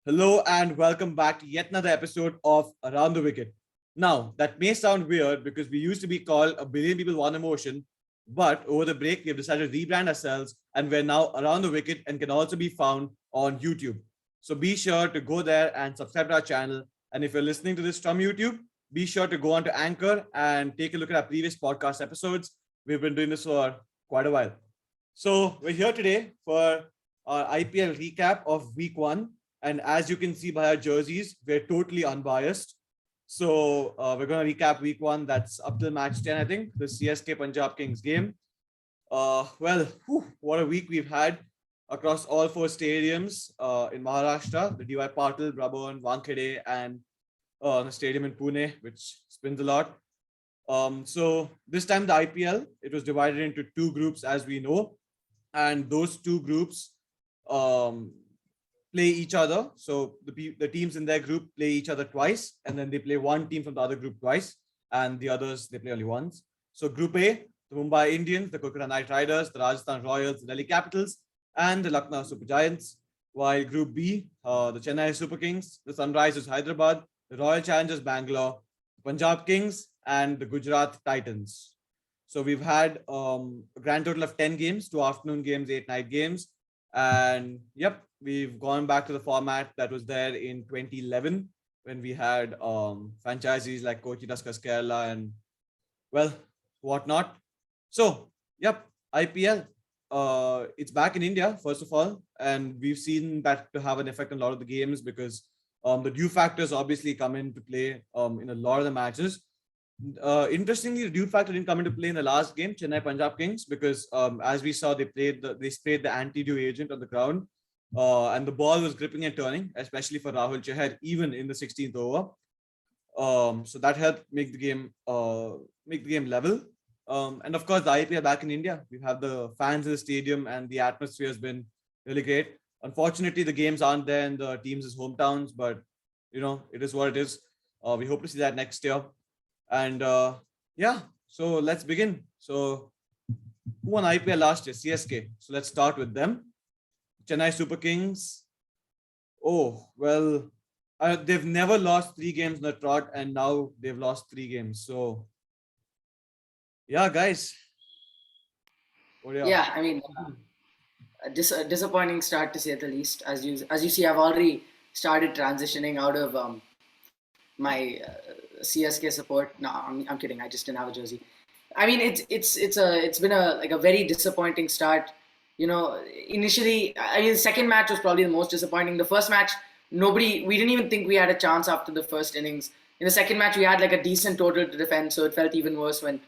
Hello and welcome back to yet another episode of Around the Wicket. Now, that may sound weird because we used to be called A Billion People One Emotion, but over the break, we've decided to rebrand ourselves and we're now Around the Wicket and can also be found on YouTube. So be sure to go there and subscribe to our channel. And if you're listening to this from YouTube, be sure to go on to Anchor and take a look at our previous podcast episodes. We've been doing this for quite a while. So we're here today for our IPL recap of week one. And as you can see by our jerseys, we're totally unbiased. So we're going to recap week one. That's up till match 10, I think, the CSK Punjab Kings game. What a week we've had across all four stadiums in Maharashtra, the DY Patil, Brabant, Wankhede, and the stadium in Pune, which spins a lot. So this time the IPL, it was divided into two groups, as we know. And those two groups play each other. So the teams in their group play each other twice, and then they play one team from the other group twice, and the others they play only once. So Group A, the Mumbai Indians, the Kolkata Knight Riders, the Rajasthan Royals, the Delhi Capitals, and the Lucknow Supergiants. While Group B, the Chennai Super Kings, the Sunrisers Hyderabad, the Royal Challengers Bangalore, the Punjab Kings, and the Gujarat Titans. So we've had a grand total of 10 games, 2 afternoon games, 8 night games. And yep, we've gone back to the format that was there in 2011 when we had franchises like Kochi Tuskers Kerala and well, whatnot. So yep, IPL. It's back in India, first of all, and we've seen that to have an effect on a lot of the games because the due factors obviously come into play in a lot of the matches. Interestingly, the due factor didn't come into play in the last game, Chennai Punjab Kings, because as we saw, they sprayed the anti-dew agent on the ground, and the ball was gripping and turning, especially for Rahul Chahar, even in the 16th over. So that helped make the game level. And of course, the IPL back in India, we have the fans in the stadium, and the atmosphere has been really great. Unfortunately, the games aren't there in the teams' hometowns, but it is what it is. We hope to see that next year. And so let's begin. So who won IPL last year? CSK. So let's start with them. Chennai Super Kings. Oh, well, they've never lost 3 games in a trot, and now they've lost 3 games. So yeah, guys. Yeah, I mean, a disappointing start to say the least. As you see, I've already started transitioning out of my CSK support. No, I'm kidding. I just didn't have a jersey. I mean, it's been a very disappointing start. Initially, I mean, the second match was probably the most disappointing. The first match, we didn't even think we had a chance after the first innings. In the second match, we had like a decent total to defend, so it felt even worse when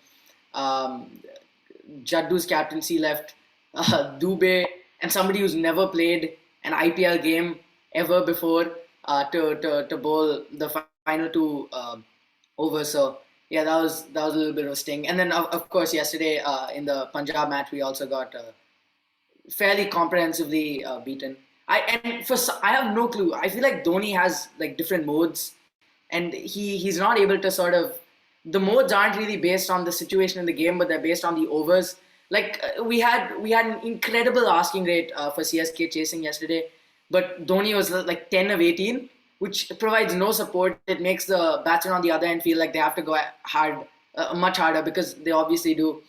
Jaddu's captaincy left. Dubey and somebody who's never played an IPL game ever before to bowl the final 2 overs. So yeah, that was a little bit of a sting. And then of course yesterday in the Punjab match we also got fairly comprehensively beaten. I have no clue. I feel like Dhoni has like different modes, and he's not able to sort of. The modes aren't really based on the situation in the game, but they're based on the overs. Like we had an incredible asking rate for CSK chasing yesterday, but Dhoni was like 10 of 18, which provides no support. It makes the batsmen on the other end feel like they have to go hard, much harder, because they obviously do.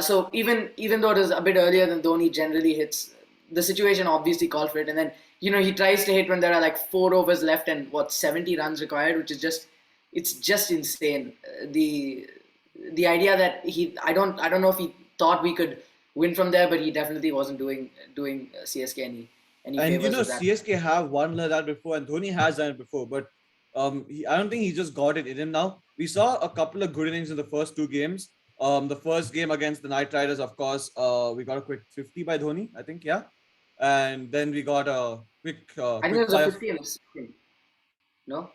So even though it was a bit earlier than Dhoni generally hits, the situation obviously called for it. And then he tries to hit when there are like 4 overs left and 70 runs required, which is it's just insane. The idea that I don't know if he thought we could win from there, but he definitely wasn't doing CSK any And favors with that. CSK have won like that before, and Dhoni has done it before, but I don't think he just got it in him now. We saw a couple of good innings in the first 2 games. The first game against the Knight Riders, of course, we got a quick 50 by Dhoni, I think, yeah. And then we got a quick. I think it was a 50 in the second. No.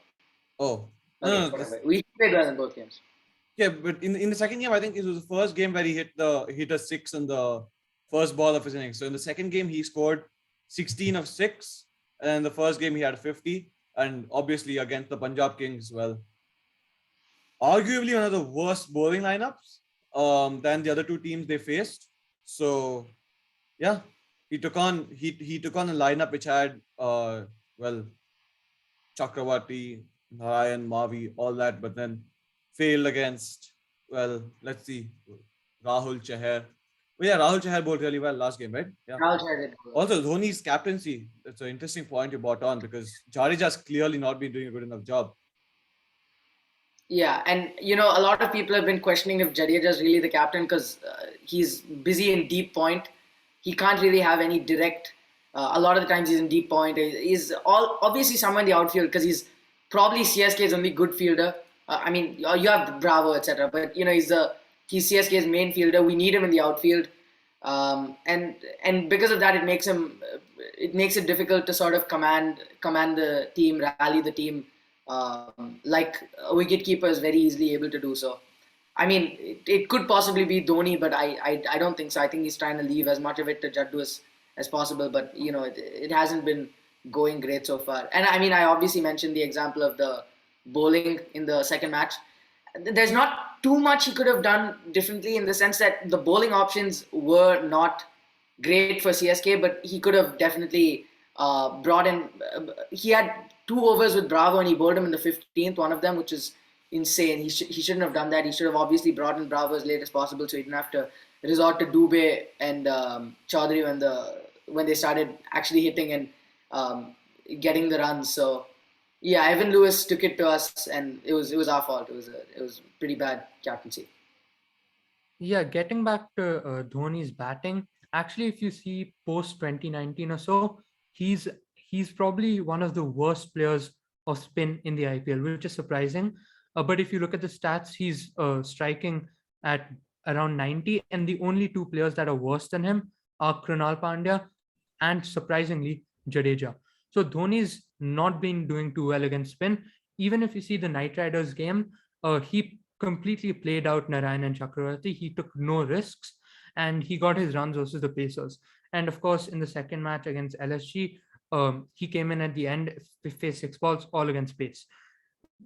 Oh. Okay, whatever. We played well in both games. Yeah, but in the second game, I think it was the first game where he hit a 6 on the first ball of his innings. So in the second game, he scored 16 of 6, and the first game he had 50, and obviously against the Punjab Kings, well, arguably one of the worst bowling lineups than the other 2 teams they faced. So yeah, he took on a lineup which had Chakravarti, Narayan, Mavi, all that, but then failed against, well, let's see, Rahul Chahar. Well, yeah, Rahul Chahar bowled really well last game, right? Yeah. Rahul Chahar did well. Also, Dhoni's captaincy, it's an interesting point you brought on because Jadeja's clearly not been doing a good enough job. Yeah, and a lot of people have been questioning if Jadeja is really the captain because he's busy in deep point. He can't really have any direct. A lot of the times he's in deep point. He's all obviously somewhere in the outfield because he's probably CSK's only good fielder. I mean, you have Bravo, etc. But he's CSK's main fielder. We need him in the outfield, and because of that, it makes it difficult to sort of command the team, rally the team. Like a wicketkeeper is very easily able to do so. I mean, it could possibly be Dhoni, but I don't think so. I think he's trying to leave as much of it to Jaddu as possible, but it hasn't been going great so far. And I mean, I obviously mentioned the example of the bowling in the second match. There's not too much he could have done differently in the sense that the bowling options were not great for CSK, but he could have definitely brought in. He had 2 overs with Bravo and he bowled him in the 15th, one of them, which is insane. He shouldn't have done that. He should have obviously brought in Bravo as late as possible so he didn't have to resort to Dubey and Chaudhary when they started actually hitting and getting the runs. So yeah, Evan Lewis took it to us and it was our fault. It was pretty bad captaincy. Yeah, getting back to Dhoni's batting, actually, if you see post 2019 or so, he's probably one of the worst players of spin in the IPL, which is surprising. But if you look at the stats, he's striking at around 90, and the only two players that are worse than him are Krunal Pandya and, surprisingly, Jadeja. So Dhoni's not been doing too well against spin. Even if you see the Knight Riders game, he completely played out Narayan and Chakravarti. He took no risks and he got his runs versus the Pacers. And of course, in the second match against LSG, he came in at the end, faced 6 balls, all against pace.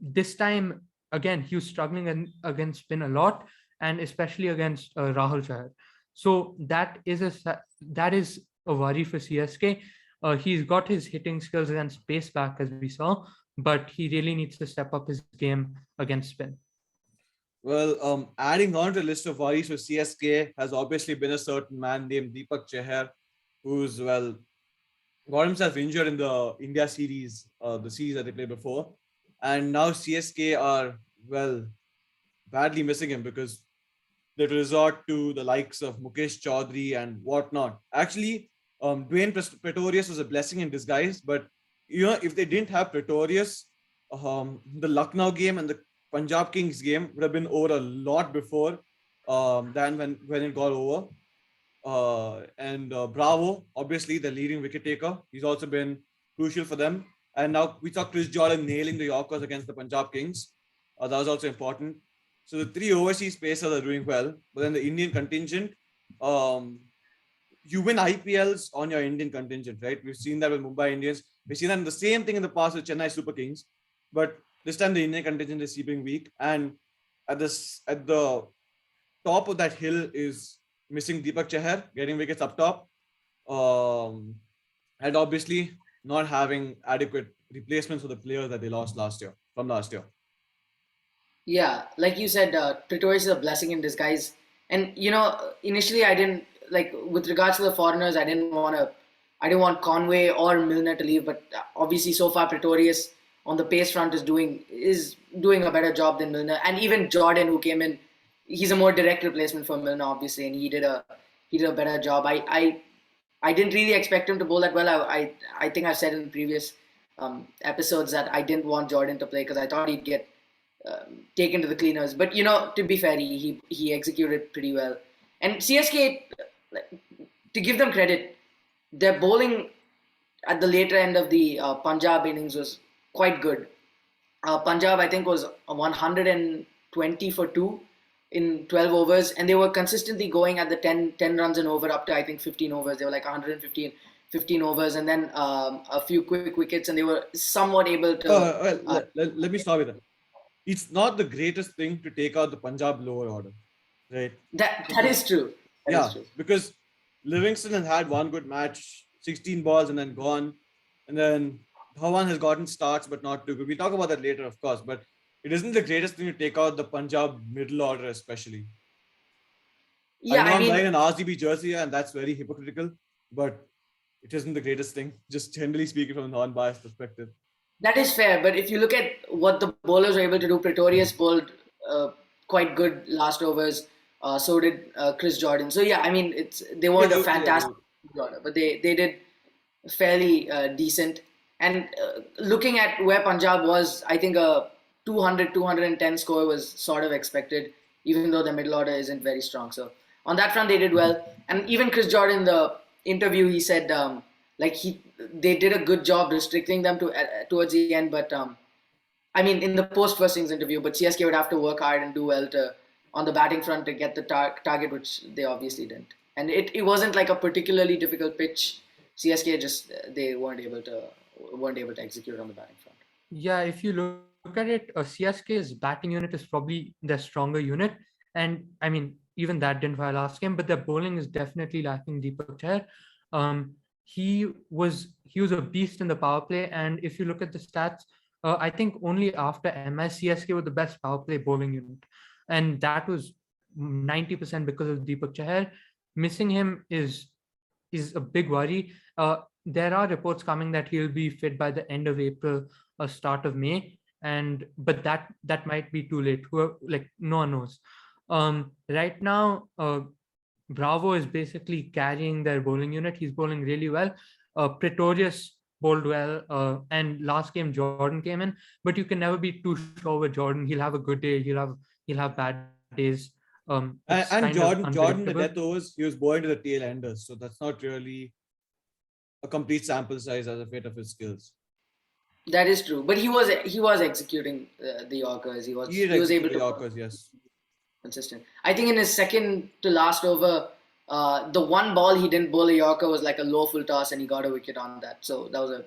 This time, again, he was struggling against spin a lot, and especially against Rahul Chahar. So that is a worry for CSK. He's got his hitting skills against pace back, as we saw, but he really needs to step up his game against spin. Well, adding on to the list of worries for CSK has obviously been a certain man named Deepak Chahar, who's, well, got himself injured in the India series, the series that they played before. And now CSK are, well, badly missing him because they resort to the likes of Mukesh Chaudhary and whatnot. Actually, Dwayne Pretorius was a blessing in disguise, but if they didn't have Pretorius, the Lucknow game and the Punjab Kings game would have been over a lot before than when it got over. And Bravo, obviously the leading wicket taker, he's also been crucial for them. And now we saw Chris Jordan nailing the Yorkers against the Punjab Kings. That was also important. So the 3 overseas pacers are doing well, but then the Indian contingent, you win IPLs on your Indian contingent, right? We've seen that with Mumbai Indians. We've seen that the same thing in the past with Chennai Super Kings, but this time the Indian contingent is keeping weak, and at the top of that hill is missing Deepak Chahar, getting wickets up top, and obviously not having adequate replacements for the players that they lost last year. Yeah, like you said, Pretorius is a blessing in disguise. And initially I didn't with regards to the foreigners, I didn't want Conway or Milner to leave, but obviously so far Pretorius on the pace front is doing a better job than Milner. And even Jordan, who came in, he's a more direct replacement for Milner, obviously, and he did a better job. I didn't really expect him to bowl that well. I think I've said in previous episodes that I didn't want Jordan to play because I thought he'd get taken to the cleaners. But to be fair, he executed pretty well. And CSK, to give them credit, their bowling at the later end of the Punjab innings was quite good. Punjab, I think, was 120 for 2 in 12 overs, and they were consistently going at the 10 runs and over up to, I think, 15 overs. They were like 115 overs, and then a few quick wickets, and they were somewhat able to... let me start with that. It's not the greatest thing to take out the Punjab lower order, right? That is true. That is true. Because Livingston had one good match, 16 balls and then gone. And then Dhawan has gotten starts, but not too good. We'll talk about that later, of course. But it isn't the greatest thing to take out the Punjab middle order, especially. I Yeah, know I I'm mean, wearing an RCB jersey, and that's very hypocritical, but it isn't the greatest thing. Just generally speaking, from a non-biased perspective. that is fair. But if you look at what the bowlers were able to do, Pretorius bowled uh, quite good last overs. So did Chris Jordan. So yeah, I mean, they Yeah, weren't a yeah, fantastic order, but they did fairly decent. And looking at where Punjab was, I think a 200-210 score was sort of expected, even though the middle order isn't very strong. So on that front, they did well. And even Chris Jordan, in the interview, he said they did a good job restricting them to towards the end. But I mean, in the post first innings interview, but CSK would have to work hard and do well to on the batting front to get the target, which they obviously didn't. And it wasn't like a particularly difficult pitch. CSK just they weren't able to execute on the batting front. Yeah, if you look at it, CSK's batting unit is probably their stronger unit. And I mean, even that didn't fire last game, but their bowling is definitely lacking Deepak Chahar. He was a beast in the power play. And if you look at the stats, I think only after MS, CSK were the best power play bowling unit. And that was 90% because of Deepak Chahar. Missing him is a big worry. There are reports coming that he'll be fit by the end of April or start of May, and but that might be too late. Like no one knows. Right now, Bravo is basically carrying their bowling unit. He's bowling really well. Pretorius bowled well, and last game Jordan came in, but you can never be too sure with Jordan. He'll have a good day. He'll have bad days. It's kind And of Jordan, the unpredictable. death overs, he was bowling to the tail enders, so that's not really a complete sample size as a fit of his skills. That is true, but he was executing the Yorkers. He He was did he was able execute the to Yorkers, yes. consistent. I think in his second to last over, the one ball he didn't bowl a Yorker was like a low full toss, and he got a wicket on that. So that was a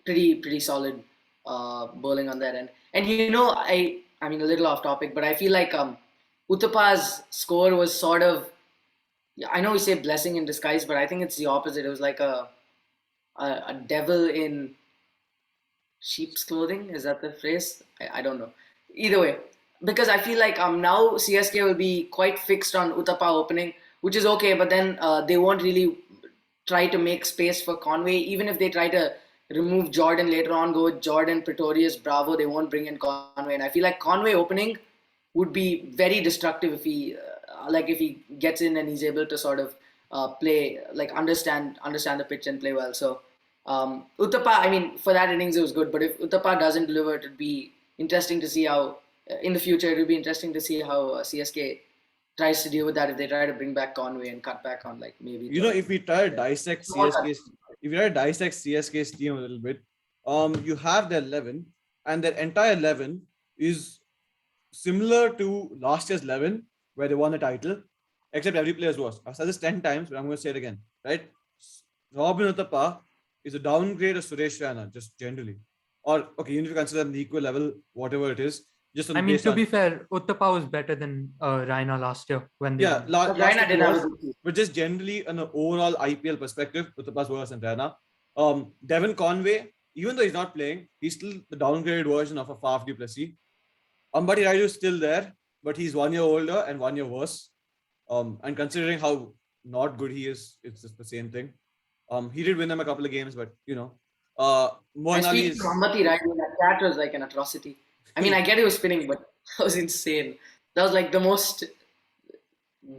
pretty solid bowling on that end. And I mean a little off topic, but I feel like Uttapa's score was sort of, I know we say blessing in disguise, but I think it's the opposite. It was like a devil in sheep's clothing. Is that the phrase? I don't know. Either way, because I feel like now CSK will be quite fixed on Uttapa opening, which is okay, but then they won't really try to make space for Conway. Even if they try to remove Jordan later on, go with Jordan, Pretorius, Bravo, they won't bring in Conway. And I feel like Conway opening would be very destructive if he gets in and he's able to sort of play, like understand the pitch and play well. So Uttapa, I mean, for that innings it was good, but if Uttapa doesn't deliver, it'd be interesting to see how in the future it would be interesting to see how CSK tries to deal with that if they try to bring back Conway and cut back on like maybe. If we try to dissect CSK's team a little bit, you have their 11, and their entire 11 is similar to last year's 11, where they won the title, except every player's worse. I've said this 10 times, but I'm going to say it again, right? Robin Uthappa is a downgrade of Suresh Raina, just generally. Or, okay, even if you consider them the equal level, whatever it is, just on I mean, based to on, be fair, Uttapa was better than Raina last year when they yeah, won. last Raina year didn't have a was, good season. but just generally on an overall IPL perspective, Uthappa's worse than Raina. Devon Conway, even though he's not playing, he's still the downgraded version of a Faf du Plessis. Ambati Raju is still there, but he's 1 year older and 1 year worse. And considering how not good he is, it's just the same thing. He did win them a couple of games, but Mohan And Ali speaking is. of Ambati, right, that catch was like an atrocity. I mean, I get he was spinning, but that was insane. That was like the most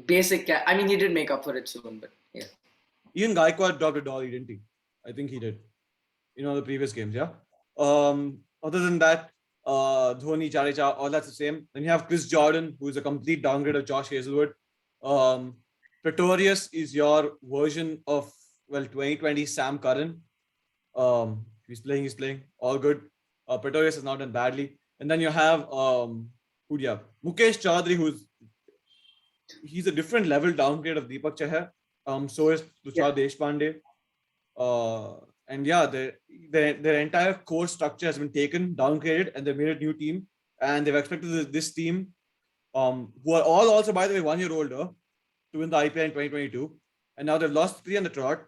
basic catch. I mean, he did make up for it soon, but yeah. Even Gaikwad dropped a dolly, didn't he? I think he did. The previous games, yeah. Other than that, Dhoni, Jadeja, all that's the same. Then you have Chris Jordan, who is a complete downgrade of Josh Hazelwood. Pretorius is your version of 2020 Sam Curran. He's playing. All good. Pretorius has not done badly. And then you have who do you have? Mukesh Chaudhary, he's a different level downgrade of Deepak Chahar. So is Tushar Deshpande. And yeah, their entire core structure has been taken, downgraded, and they made a new team. And they've expected this team, who are all also, by the way, 1 year older, to win the IPL in 2022. And now they've lost 3 on the trot.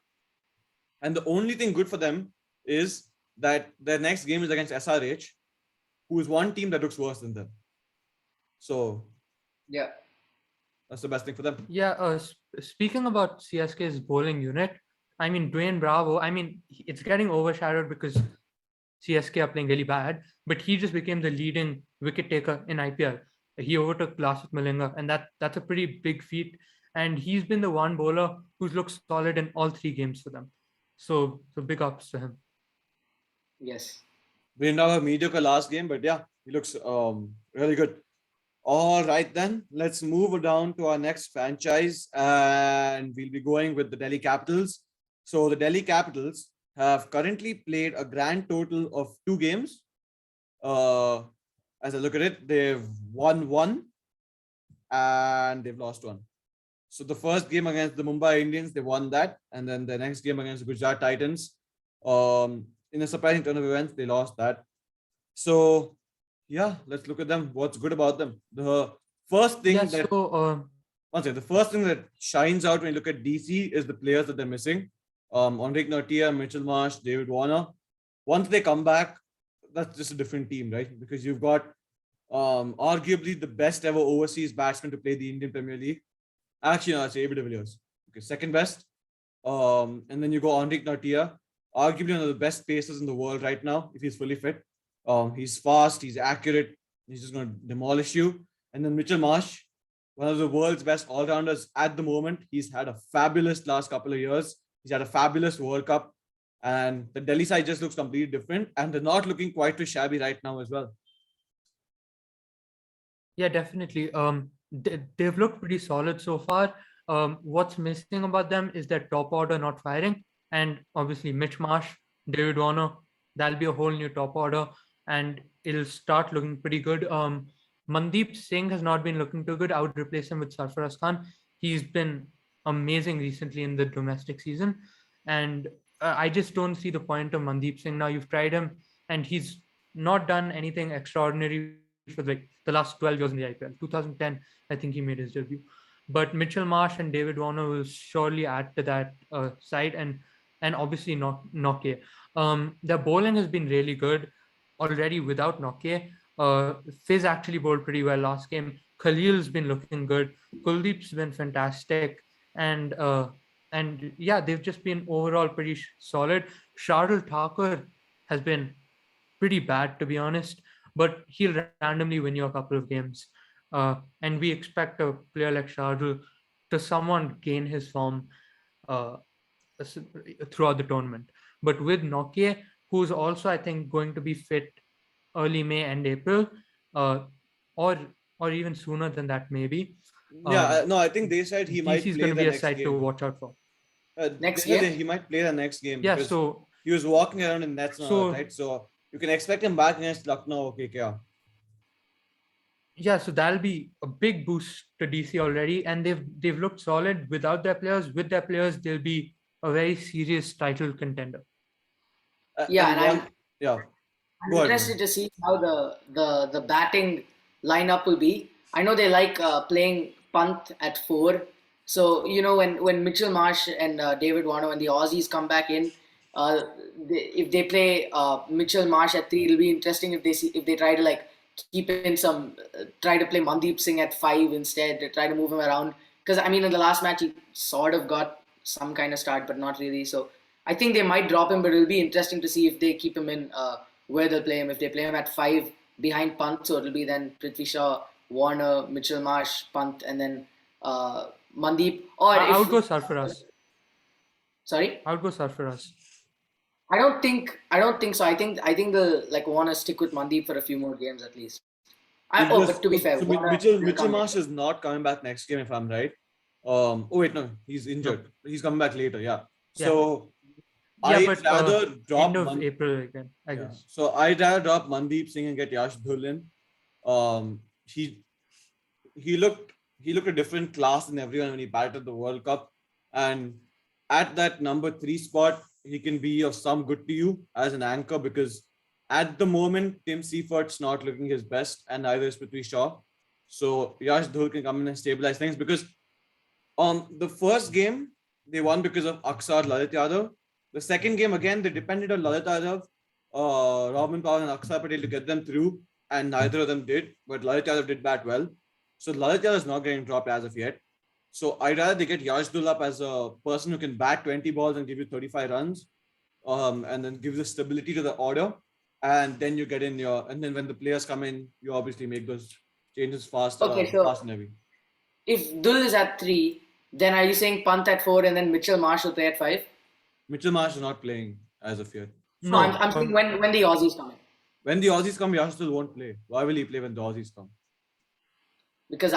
And the only thing good for them is that their next game is against SRH, who is one team that looks worse than them. So Yeah. that's the best thing for them. Yeah, speaking about CSK's bowling unit, I mean, Dwayne Bravo, I mean, it's getting overshadowed because CSK are playing really bad, but he just became the leading wicket taker in IPL. He overtook Lasith Malinga, and that's a pretty big feat. And he's been the one bowler who's looked solid in all 3 games for them. So big ups to him. Yes. We didn't have a mediocre last game, but yeah, he looks really good. All right, then let's move down to our next franchise, and we'll be going with the Delhi Capitals. So the Delhi Capitals have currently played a grand total of 2 games. As I look at it, they've won one and they've lost one. So the first game against the Mumbai Indians, they won that, and then the next game against the Gujarat Titans, in a surprising turn of events, they lost that. So yeah, let's look at them. What's good about them? The first thing the first thing that shines out when you look at DC is the players that they're missing. Enrique Nortia, Mitchell Marsh, David Warner. Once they come back, that's just a different team, right? Because you've got arguably the best ever overseas batsman to play the Indian Premier League. Actually, no, it's AB de Villiers. Okay, second best. And then you go Enrique Nortia, arguably one of the best pacers in the world right now, if he's fully fit. He's fast, he's accurate, he's just going to demolish you. And then Mitchell Marsh, one of the world's best all-rounders at the moment. He's had a fabulous last couple of years. He's had a fabulous World Cup. And the Delhi side just looks completely different. And they're not looking quite too shabby right now as well. Yeah, definitely. They've looked pretty solid so far. What's missing about them is their top order not firing. And obviously Mitch Marsh, David Warner, that'll be a whole new top order. And it'll start looking pretty good. Mandeep Singh has not been looking too good. I would replace him with Sarfaraz Khan. He's been amazing recently in the domestic season. And I just don't see the point of Mandeep Singh now. You've tried him and he's not done anything extraordinary for like the last 12 years in the IPL. 2010, I think he made his debut. But Mitchell Marsh and David Warner will surely add to that side, and obviously Nokia. Their bowling has been really good already without Nokia. Fizz actually bowled pretty well last game. Khalil's been looking good. Kuldeep's been fantastic, and yeah, they've just been overall pretty solid. Shardul Thakur has been pretty bad, to be honest, but he'll randomly win you a couple of games. And we expect a player like Shardul to somewhat gain his form throughout the tournament. But with Nokia, who's also, I think, going to be fit early May and April, or even sooner than that, maybe. No, I think they said he might DC is play going to the be a next side game. to watch out for. Next they said game? he might play the next game. Yeah, because so he was walking around in nets now, right? So you can expect him back against Lucknow KKR. yeah, so that'll be a big boost to DC already, and they've looked solid without their players. With their players, they'll be a very serious title contender. Yeah, and I'm interested to see how the batting lineup will be. I know they like playing punt at 4. So when Mitchell Marsh and David Warner, when the Aussies come back in, if they play Mitchell Marsh at 3, it'll be interesting if they try to like keep in some try to play Mandeep Singh at 5 instead. Try to move him around, because I mean in the last match he sort of got some kind of start, but not really. So I think they might drop him, but it'll be interesting to see if they keep him in. Where they'll play him. If they play him at 5 behind punt, so it'll be then Prithvi Shaw, Warner, Mitchell Marsh, punt, and then Mandeep. Or I would go Sarfaraz. Sorry, I would go Sarfaraz. I don't think so. I think they'll want to stick with Mandeep for a few more games at least. But to be fair, so Mitchell Marsh is not coming back next game if I'm right. Oh wait, no, he's injured. No. He's coming back later. Yeah. So. Yeah, but rather drop end of April again, I guess. So I'd rather drop Mandeep Singh and get Yash Dhul in. He looked a different class than everyone when he batted the World Cup, and at that number 3 spot, he can be of some good to you as an anchor, because at the moment Tim Seifert's not looking his best, and neither is Prithvi Shaw. So Yash Dhul can come in and stabilize things, because the first game they won because of Aksar Lalit Yadav. The second game, again, they depended on Lalit Yadav, Robin Powell and Akshar Patel to get them through, and neither of them did. But Lalit Yadav did bat well, so Lalit Yadav is not getting dropped as of yet. So I'd rather they get Yashdul up as a person who can bat 20 balls and give you 35 runs, and then give the stability to the order, and then you get in your, and then when the players come in, you obviously make those changes fast, Okay, so fast and heavy. if Dull is at 3, then are you saying Pant at 4 and then Mitchell Marsh will play at 5? Mitchell Marsh is not playing as of yet. No, I'm saying when the Aussies come in. When the Aussies come, Yashdul won't play. Why will he play when the Aussies come? Because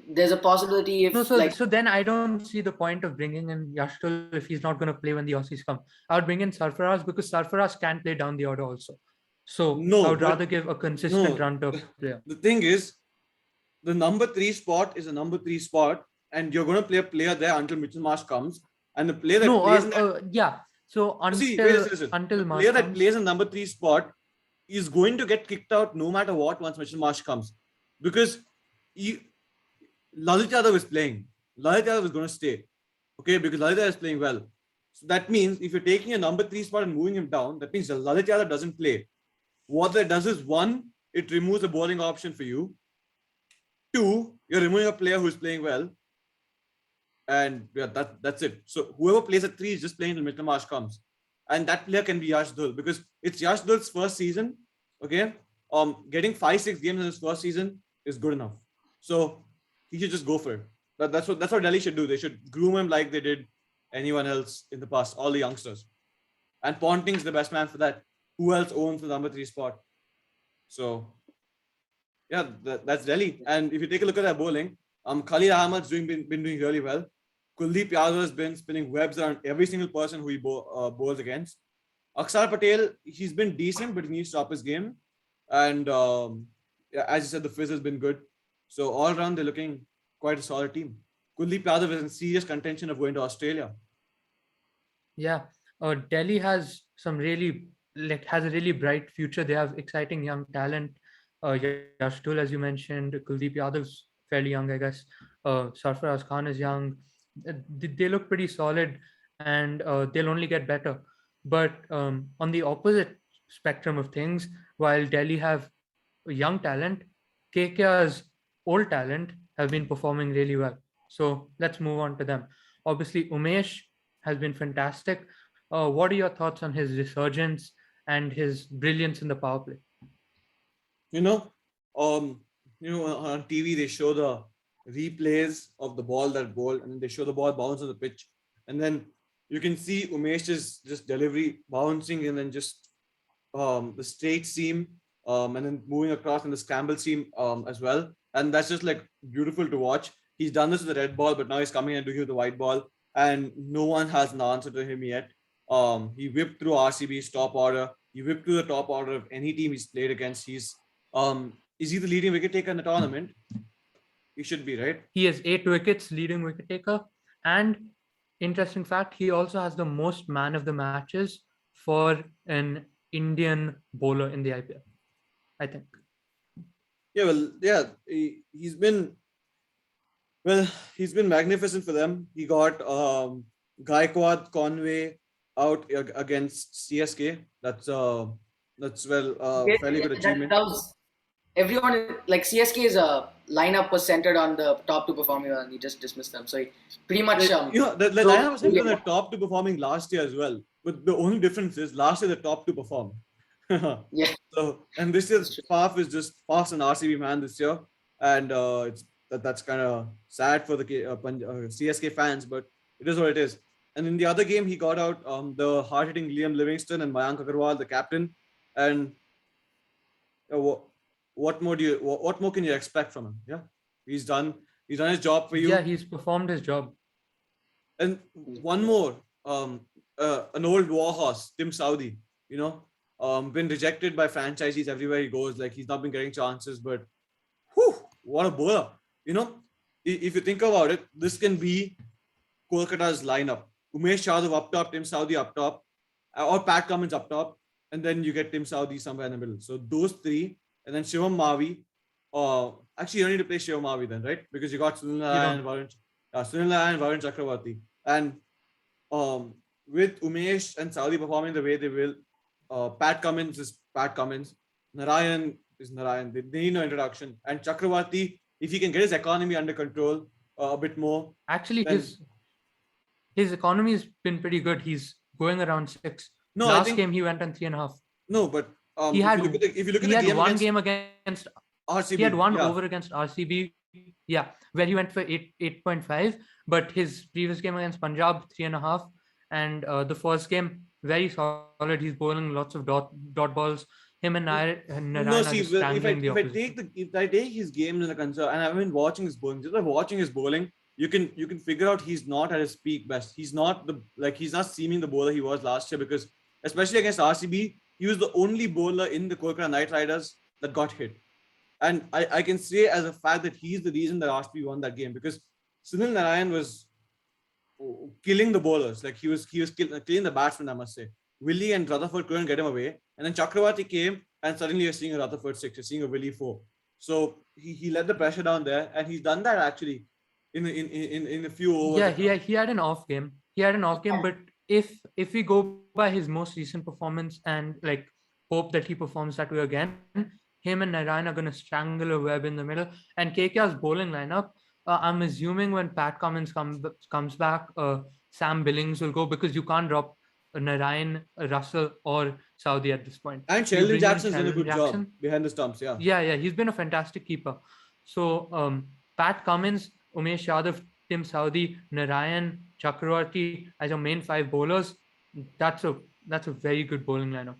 there's a possibility if No, so then I don't see the point of bringing in Yashtul if he's not going to play when the Aussies come. I would bring in Sarfaraz because Sarfaraz can play down the order also. So No, I would but- rather give a consistent no. run to a player. The thing is, the number 3 spot is a number 3 spot, and you're going to play a player there until Mitchell Marsh comes, and the player that No, plays in that, yeah. So see, until listen. until The Marsh player that comes, plays in number 3 spot is going to get kicked out no matter what once Mitchell Marsh comes, because Lalit Yadav is playing. Lalit Yadav is going to stay, okay, because Lalit Yadav is playing well. So that means if you're taking a number 3 spot and moving him down, that means Lalit Yadav doesn't play. What that does is, 1, it removes a bowling option for you. 2, you're removing a player who's playing well. And yeah, that's it. So whoever plays at 3 is just playing until Mitchell Marsh comes. And that player can be Yash Dhul, because it's Yash Dhul's first season. Okay. Getting 5-6 games in his first season is good enough. So he should just go for it. That's what Delhi should do. They should groom him like they did anyone else in the past, all the youngsters. And Ponting's the best man for that. Who else owns the number 3 spot? So yeah, that's Delhi. And if you take a look at their bowling, Khalil Ahmed's been doing really well. Kuldeep Yadav has been spinning webs around every single person who he bowls against. Akshar Patel, he's been decent, but he needs to up his game. And yeah, as you said, the fizz has been good. So all around, they're looking quite a solid team. Kuldeep Yadav is in serious contention of going to Australia. yeah, Delhi has some really has a really bright future. They have exciting young talent. Yashtul, as you mentioned, Kuldeep Yadav's fairly young, I guess. Sarfaraz Khan is young. They look pretty solid, and they'll only get better. But on the opposite spectrum of things, while Delhi have young talent, KKR's old talent have been performing really well. So let's move on to them. Obviously, Umesh has been fantastic. What are your thoughts on his resurgence and his brilliance in the power play? On TV they show the replays of the ball that bowled, and then they show the ball bounce on the pitch, and then you can see Umesh's just delivery bouncing, and then just the straight seam, and then moving across in the scramble seam as well, and that's just like beautiful to watch. He's done this with the red ball, but now he's coming and doing it with the white ball, and no one has an answer to him yet. He whipped through RCB's top order. He whipped through the top order of any team he's played against. Is he the leading wicket taker in the tournament? He should be, right? He has 8 wickets, leading wicket taker. And interesting fact, he also has the most man of the matches for an Indian bowler in the IPL, I think. Yeah, well, yeah, he's been magnificent for them. He got Gaikwad, Conway out against CSK. That's fairly good achievement. Everyone, like CSK's lineup was centered on the top 2 performing, and he just dismissed them. So he pretty much. The lineup was centered on the top 2 performing last year as well. But the only difference is last year the top 2 performed. Yeah. So, and this year's Faf is just Faf's an RCB man this year, and that's kind of sad for the CSK fans, but it is what it is. And in the other game, he got out the hard-hitting Liam Livingston and Mayank Agarwal, the captain. And what more can you expect from him? Yeah, he's done his job for you. Yeah, he's performed his job. And one more, an old warhorse, Tim Saudi, been rejected by franchisees everywhere he goes. Like, he's not been getting chances, but what a bowler. If you think about it, this can be Kolkata's lineup. Umesh Yadav up top, Tim Saudi up top, or Pat Cummins up top, and then you get Tim Saudi somewhere in the middle. So those 3, and then Shivam Mavi. Actually, you don't need to play Shivam Mavi then, right? Because you got Sunil and Varun Chakravarti. And with Umesh and Saudi performing the way they will, Pat Cummins is Pat Cummins. Narayan is Narayan. They need no introduction. And Chakravarti, if he can get his economy under control a bit more, Actually, then his economy has been pretty good. He's going around 6. no, I Last think game he went on 3.5. no, but He if you had look at he the had game one against game against he had RCB, one yeah, over against RCB, yeah, where he went for 8.5. But his previous game against Punjab 3.5, and the first game very solid. He's bowling lots of dot balls. Him and no, Narayan are see, just strangling the opposition. if I take his games in the concern, and I've been watching his bowling, just by watching his bowling, you can figure out he's not at his peak best. He's not he's not seeming the bowler he was last year, because especially against RCB, he was the only bowler in the Kolkata Knight Riders that got hit. And I can say as a fact that he's the reason that RCB won that game, because Sunil Narayan was killing the bowlers. Like he was killing the batsmen, I must say. Willie and Rutherford couldn't get him away. And then Chakravarti came, and suddenly you're seeing a Rutherford 6, you're seeing a Willie 4. So he let the pressure down there, and he's done that actually in a few overs. Yeah, he had an off game. He had an off game, but if we go by his most recent performance and like hope that he performs that way again, him and Narayan are going to strangle a web in the middle. And KKR's bowling lineup, I'm assuming when Pat Cummins comes back, Sam Billings will go, because you can't drop Narayan, Russell, or Saudi at this point. And So you Sheldon bring in Jackson's done a Sheldon good job Jackson. behind the stumps, yeah. Yeah, he's been a fantastic keeper. So Pat Cummins, Umesh Yadav, Tim Saudi, Narayan, Chakravarti as your main 5 bowlers. That's a very good bowling lineup.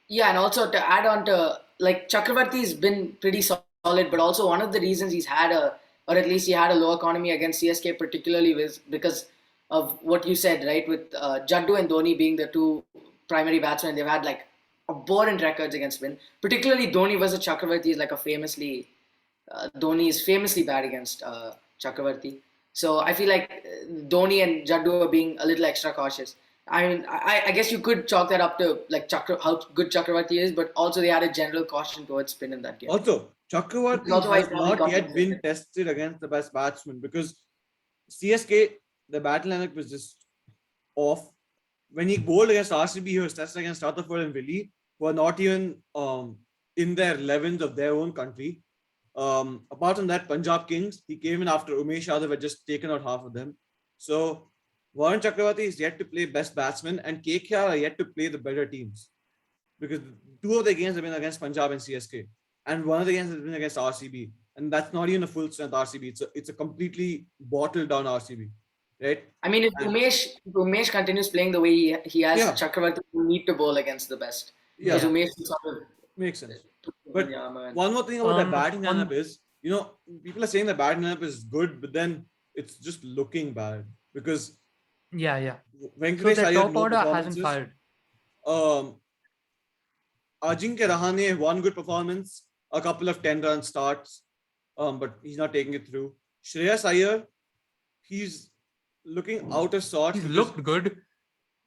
Yeah, and also to add on to, like, Chakravarti's been pretty solid, but also one of the reasons he's had or at least he had a low economy against CSK, particularly was because of what you said, right? With Jaddu and Dhoni being the two primary batsmen, they've had like abhorrent records against win. Particularly Dhoni versus Chakravarti is like Dhoni is famously bad against Chakravarti. So I feel like Dhoni and Jaddu are being a little extra cautious. I mean, I guess you could chalk that up to like how good Chakravarti is, but also they had a general caution towards spin in that game. Also, Chakravarti Otherwise, has probably not got yet been him. tested against the best batsman, because CSK, the battle lineup was just off. When he bowled against RCB, he was tested against Rutherford and Willie, who are not even in their 11s of their own country. Apart from that, Punjab Kings, he came in after Umesh Yadav had just taken out half of them. So Varun Chakravarti is yet to play best batsman, and KKR are yet to play the better teams, because 2 of the games have been against Punjab and CSK, and 1 of the games has been against RCB, and that's not even a full strength RCB. It's a completely bottled down RCB, right? I mean, if Umesh continues playing the way he has, Yeah, Chakravarti will need to bowl against the best, because yeah, Umesh will sort of makes sense. put him in But the armor. one more thing about that batting lineup On is, people are saying the batting lineup is good, but then it's just looking bad, because yeah. So Venkatesh the Iyer, top no order hasn't performances. fired. Ajinkya Rahane, one good performance, a couple of 10-run starts, but he's not taking it through. Shreyas Iyer, he's looking out of sorts, He's because looked good.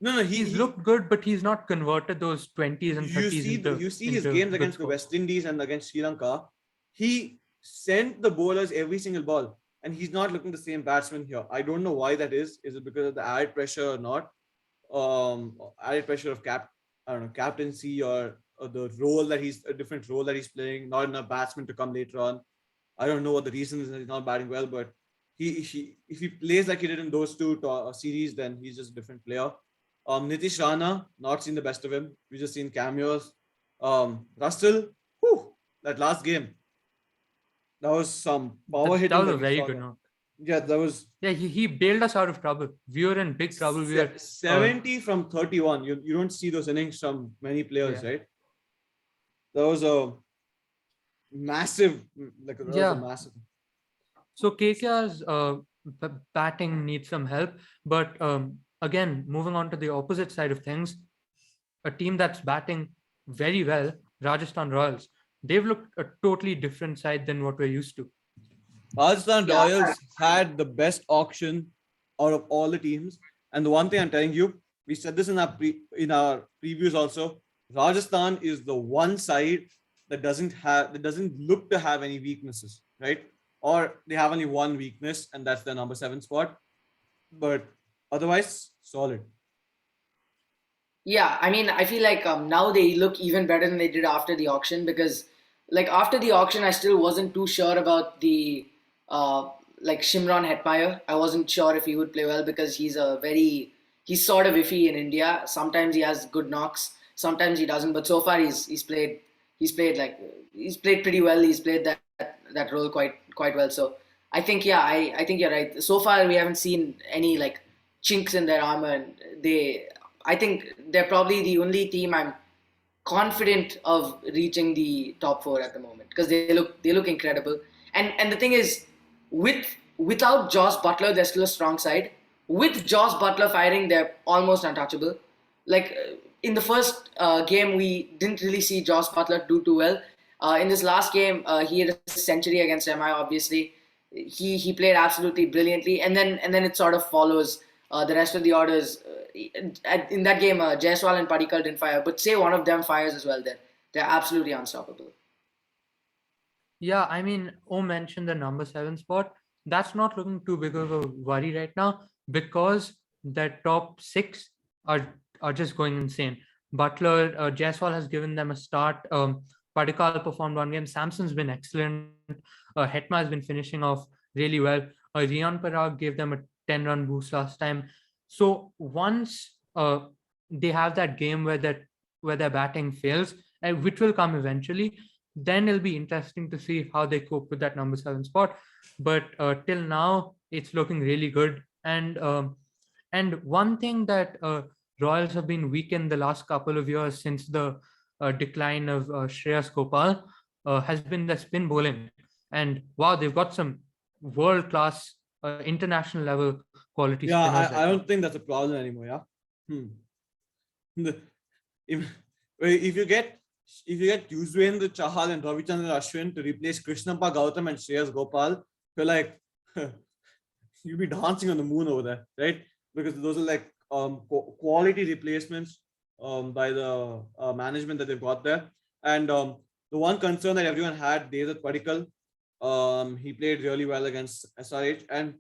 no, He's looked good, but he's not converted those 20s and 30s you see his into games good against the scores. West Indies and against Sri Lanka. He sent the bowlers every single ball, and he's not looking the same batsman here. I don't know why that is. Is it because of the added pressure or not? Added pressure of I don't know, captaincy, or the role that a different role that he's playing. Not enough batsmen to come later on. I don't know what the reason is that he's not batting well, but he if he plays like he did in those two series, then he's just a different player. Nitish Rana, not seen the best of him. We just seen cameos. Russell, that last game, that was some power That hitting was that a we very saw good there. note. Yeah, that was Yeah, he bailed us out of trouble. We were in big trouble. We were 70 from 31. You don't see those innings from many players, yeah. right? That was a massive, that was a Yeah. massive. So KKR's batting needs some help, but again, moving on to the opposite side of things, a team that's batting very well, Rajasthan Royals. They've looked a totally different side than what we're used to. Rajasthan Yeah, Royals had the best auction out of all the teams. And the one thing I'm telling you, we said this in our previews also. Rajasthan is the one side that doesn't look to have any weaknesses, right? Or they have only one weakness, and that's the number 7 spot. But otherwise, solid. Yeah, I mean, I feel like now they look even better than they did after the auction, because, like, after the auction, I still wasn't too sure about the uh, like Shimron Hetmeyer. I wasn't sure if he would play well because he's sort of iffy in India. Sometimes he has good knocks, sometimes he doesn't. But so far he's played pretty well. He's played that role quite well. So I think you're right. So far we haven't seen any like chinks in their armor, and I think they're probably the only team I'm confident of reaching the top four at the moment, because they look incredible. And the thing is, without Josh Butler, they're still a strong side. With Josh Butler firing, they're almost untouchable. Like in the first game, we didn't really see Josh Butler do too well. In this last game, he had a century against MI. Obviously, he played absolutely brilliantly, and then it sort of follows the rest of the orders. In that game, Jaiswal and Padikkal didn't fire, but say one of them fires as well, they're absolutely unstoppable. Yeah, I mean, O mentioned the number 7 spot. That's not looking too big of a worry right now because the top 6 are just going insane. Butler, Jaiswal has given them a start. Padikkal performed one game. Samson's been excellent. Hetma has been finishing off really well. Rian Parag gave them a 10-run boost last time. So once they have that game where their batting fails, which will come eventually, then it'll be interesting to see how they cope with that number 7 spot. But till now, it's looking really good. And one thing that Royals have been weak in the last couple of years since the decline of Shreyas Gopal has been the spin bowling. And wow, they've got some world class international level quality Yeah, spinners right I now. don't think that's a problem anymore. Yeah. Hmm. The- if, if you get Yuzvendra Chahal and Ravichandran Ashwin to replace Krishnappa Gautam and Shreyas Gopal, you're like you'll be dancing on the moon over there, right? Because those are like quality replacements by the management that they've got there. And the one concern that everyone had, Devdutt Padikkal, he played really well against SRH, and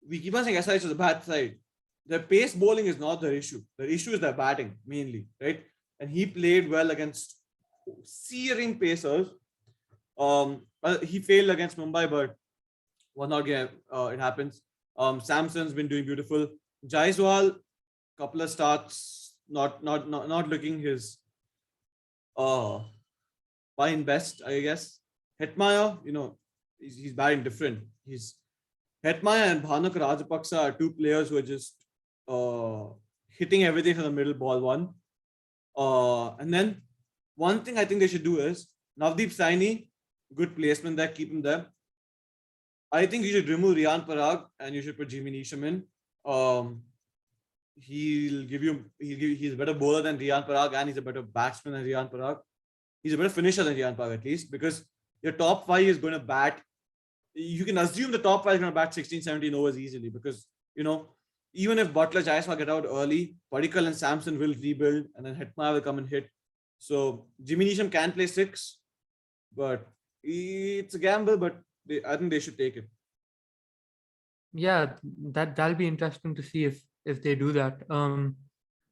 we keep on saying SRH is a bad side. Their pace bowling is not the issue. The issue is their batting mainly, right? And he played well against searing pacers. He failed against Mumbai, but one not game. It happens. Samson's been doing beautiful. Jaiswal, couple of starts, not looking his uh fine best, I guess. Hetmaya, he's batting different. He's Hetmaya and Bhanuk Rajapaksa are two players who are just uh hitting everything from the middle ball one. And then one thing I think they should do is Navdeep Saini, good placement there, keep him there. I think you should remove Riyan Parag and you should put Jimmy Neesham in. Um, he's a better bowler than Riyan Parag and he's a better batsman than Riyan Parag. He's a better finisher than Riyan Parag at least, because your top 5 is going to bat. You can assume the top 5 is going to bat 16, 17 overs easily, because even if Butler, Jaiswal get out early, Padikkal and Samson will rebuild and then Hetmaya will come and hit. So Jimmy Neesham can play 6, but it's a gamble, but I think they should take it. Yeah, that'll be interesting to see if they do that.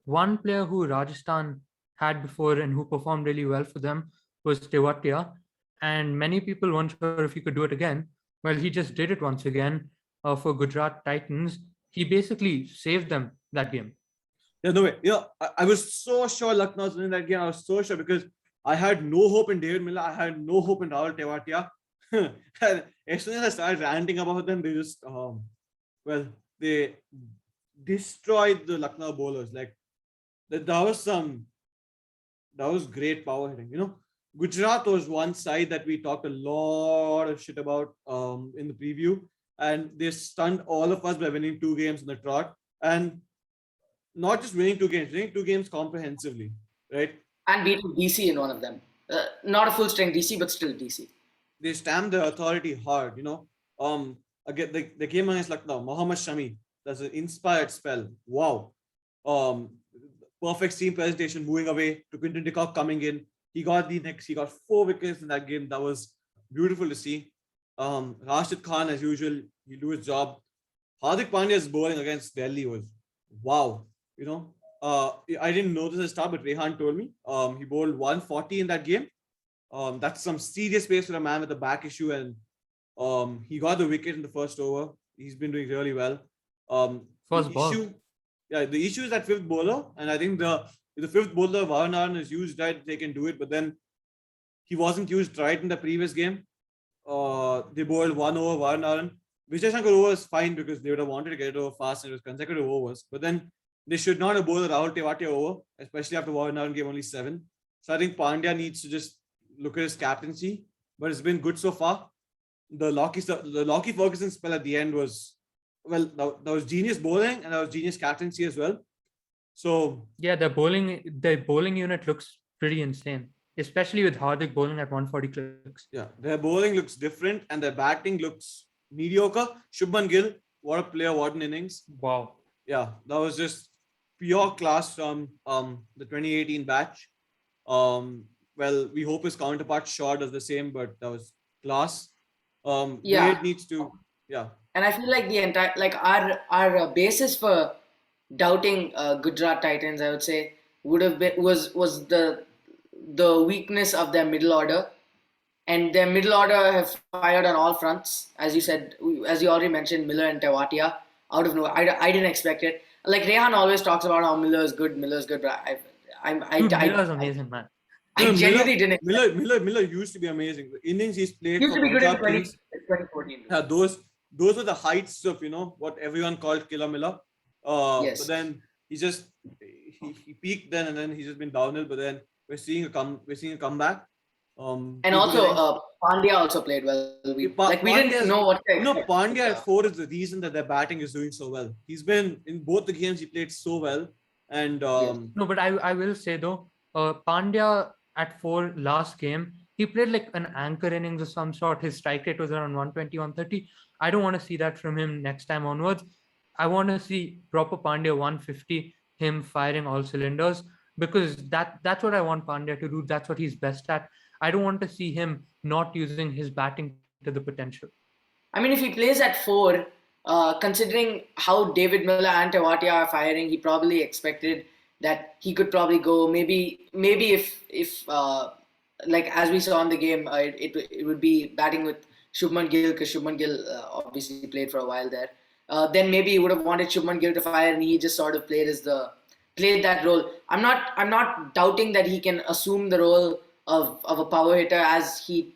One player who Rajasthan had before and who performed really well for them was Tewatia, and many people weren't sure if he could do it again. Well, he just did it once again for Gujarat Titans. He basically saved them that game. Yeah, no way. I was so sure Lucknow was winning that game. I was so sure because I had no hope in David Miller. I had no hope in Rahul Tewatia. And as soon as I started ranting about them, they just they destroyed the Lucknow bowlers. Like that was great power hitting. Gujarat was one side that we talked a lot of shit about in the preview, and they stunned all of us by winning 2 games in the trot, and not just winning 2 games comprehensively, right? And beating DC in one of them. Not a full strength DC, but still DC. They stamped the authority hard. Again, they came against Lucknow. Mohammad Shami, that's an inspired spell. Wow. Um, perfect team presentation, moving away to Quinton de Kock coming in. He got 4 wickets in that game. That was beautiful to see. Rashid Khan, as usual, he do his job. Hardik Pandya's bowling against Delhi was wow. I didn't know this at the start, but Rehan told me. He bowled 140 in that game. That's some serious pace for a man with a back issue, and he got the wicket in the first over. He's been doing really well. First ball. The issue is that fifth bowler, and I think the fifth bowler Varun is used right, they can do it, but then he wasn't used right in the previous game. They bowled 1 over Varun. Vijay Shankar over was fine because they would have wanted to get it over fast and it was consecutive overs. But then they should not have bowled Rahul Tewati over, especially after Varun gave only 7. So I think Pandya needs to just look at his captaincy, but it's been good so far. The Lockie Ferguson spell at the end was, well, that was genius bowling and that was genius captaincy as well. So yeah, the bowling unit looks pretty insane, especially with Hardik bowling at 140 clicks. Yeah, their bowling looks different and their batting looks mediocre. Shubman Gill, what a player, what an innings. Wow. Yeah, that was just pure class from the 2018 batch. Well, we hope his counterpart Shaw does the same, but that was class. Wade needs to, yeah. And I feel like the entire, like our basis for doubting Gujarat Titans, I would say, would have been was the weakness of their middle order, and their middle order have fired on all fronts. As you said, as you already mentioned, Miller and Tewatia out of nowhere. I didn't expect it. Like Rehan always talks about how Miller is good, but Miller's amazing, man. I genuinely didn't. Miller used to be amazing. The innings he's played Used for to be good in Punjab Kings, 2014. yeah, those were the heights of what everyone called Killer Miller. Yes. But then he peaked then, and then he's just been downhill. But then we're seeing a comeback. And also Pandya also played well. We didn't know what to expect. Pandya at 4 is the reason that their batting is doing so well. He's been in both the games, he played so well. And no, but I will say though, Pandya at 4 last game, he played like an anchor innings of some sort. His strike rate was around 120, 130. I don't want to see that from him next time onwards. I want to see proper Pandya 150, him firing all cylinders, because that's what I want Pandya to do. That's what he's best at. I don't want to see him not using his batting to the potential. I mean, if he plays at 4, considering how David Miller and Tewatia are firing, he probably expected that he could probably go maybe if like as we saw in the game, it would be batting with Shubman Gill, because Shubman Gill obviously played for a while there. Then maybe he would have wanted Shubman Gill to fire, and he just sort of played that role. I'm not doubting that he can assume the role of a power hitter as he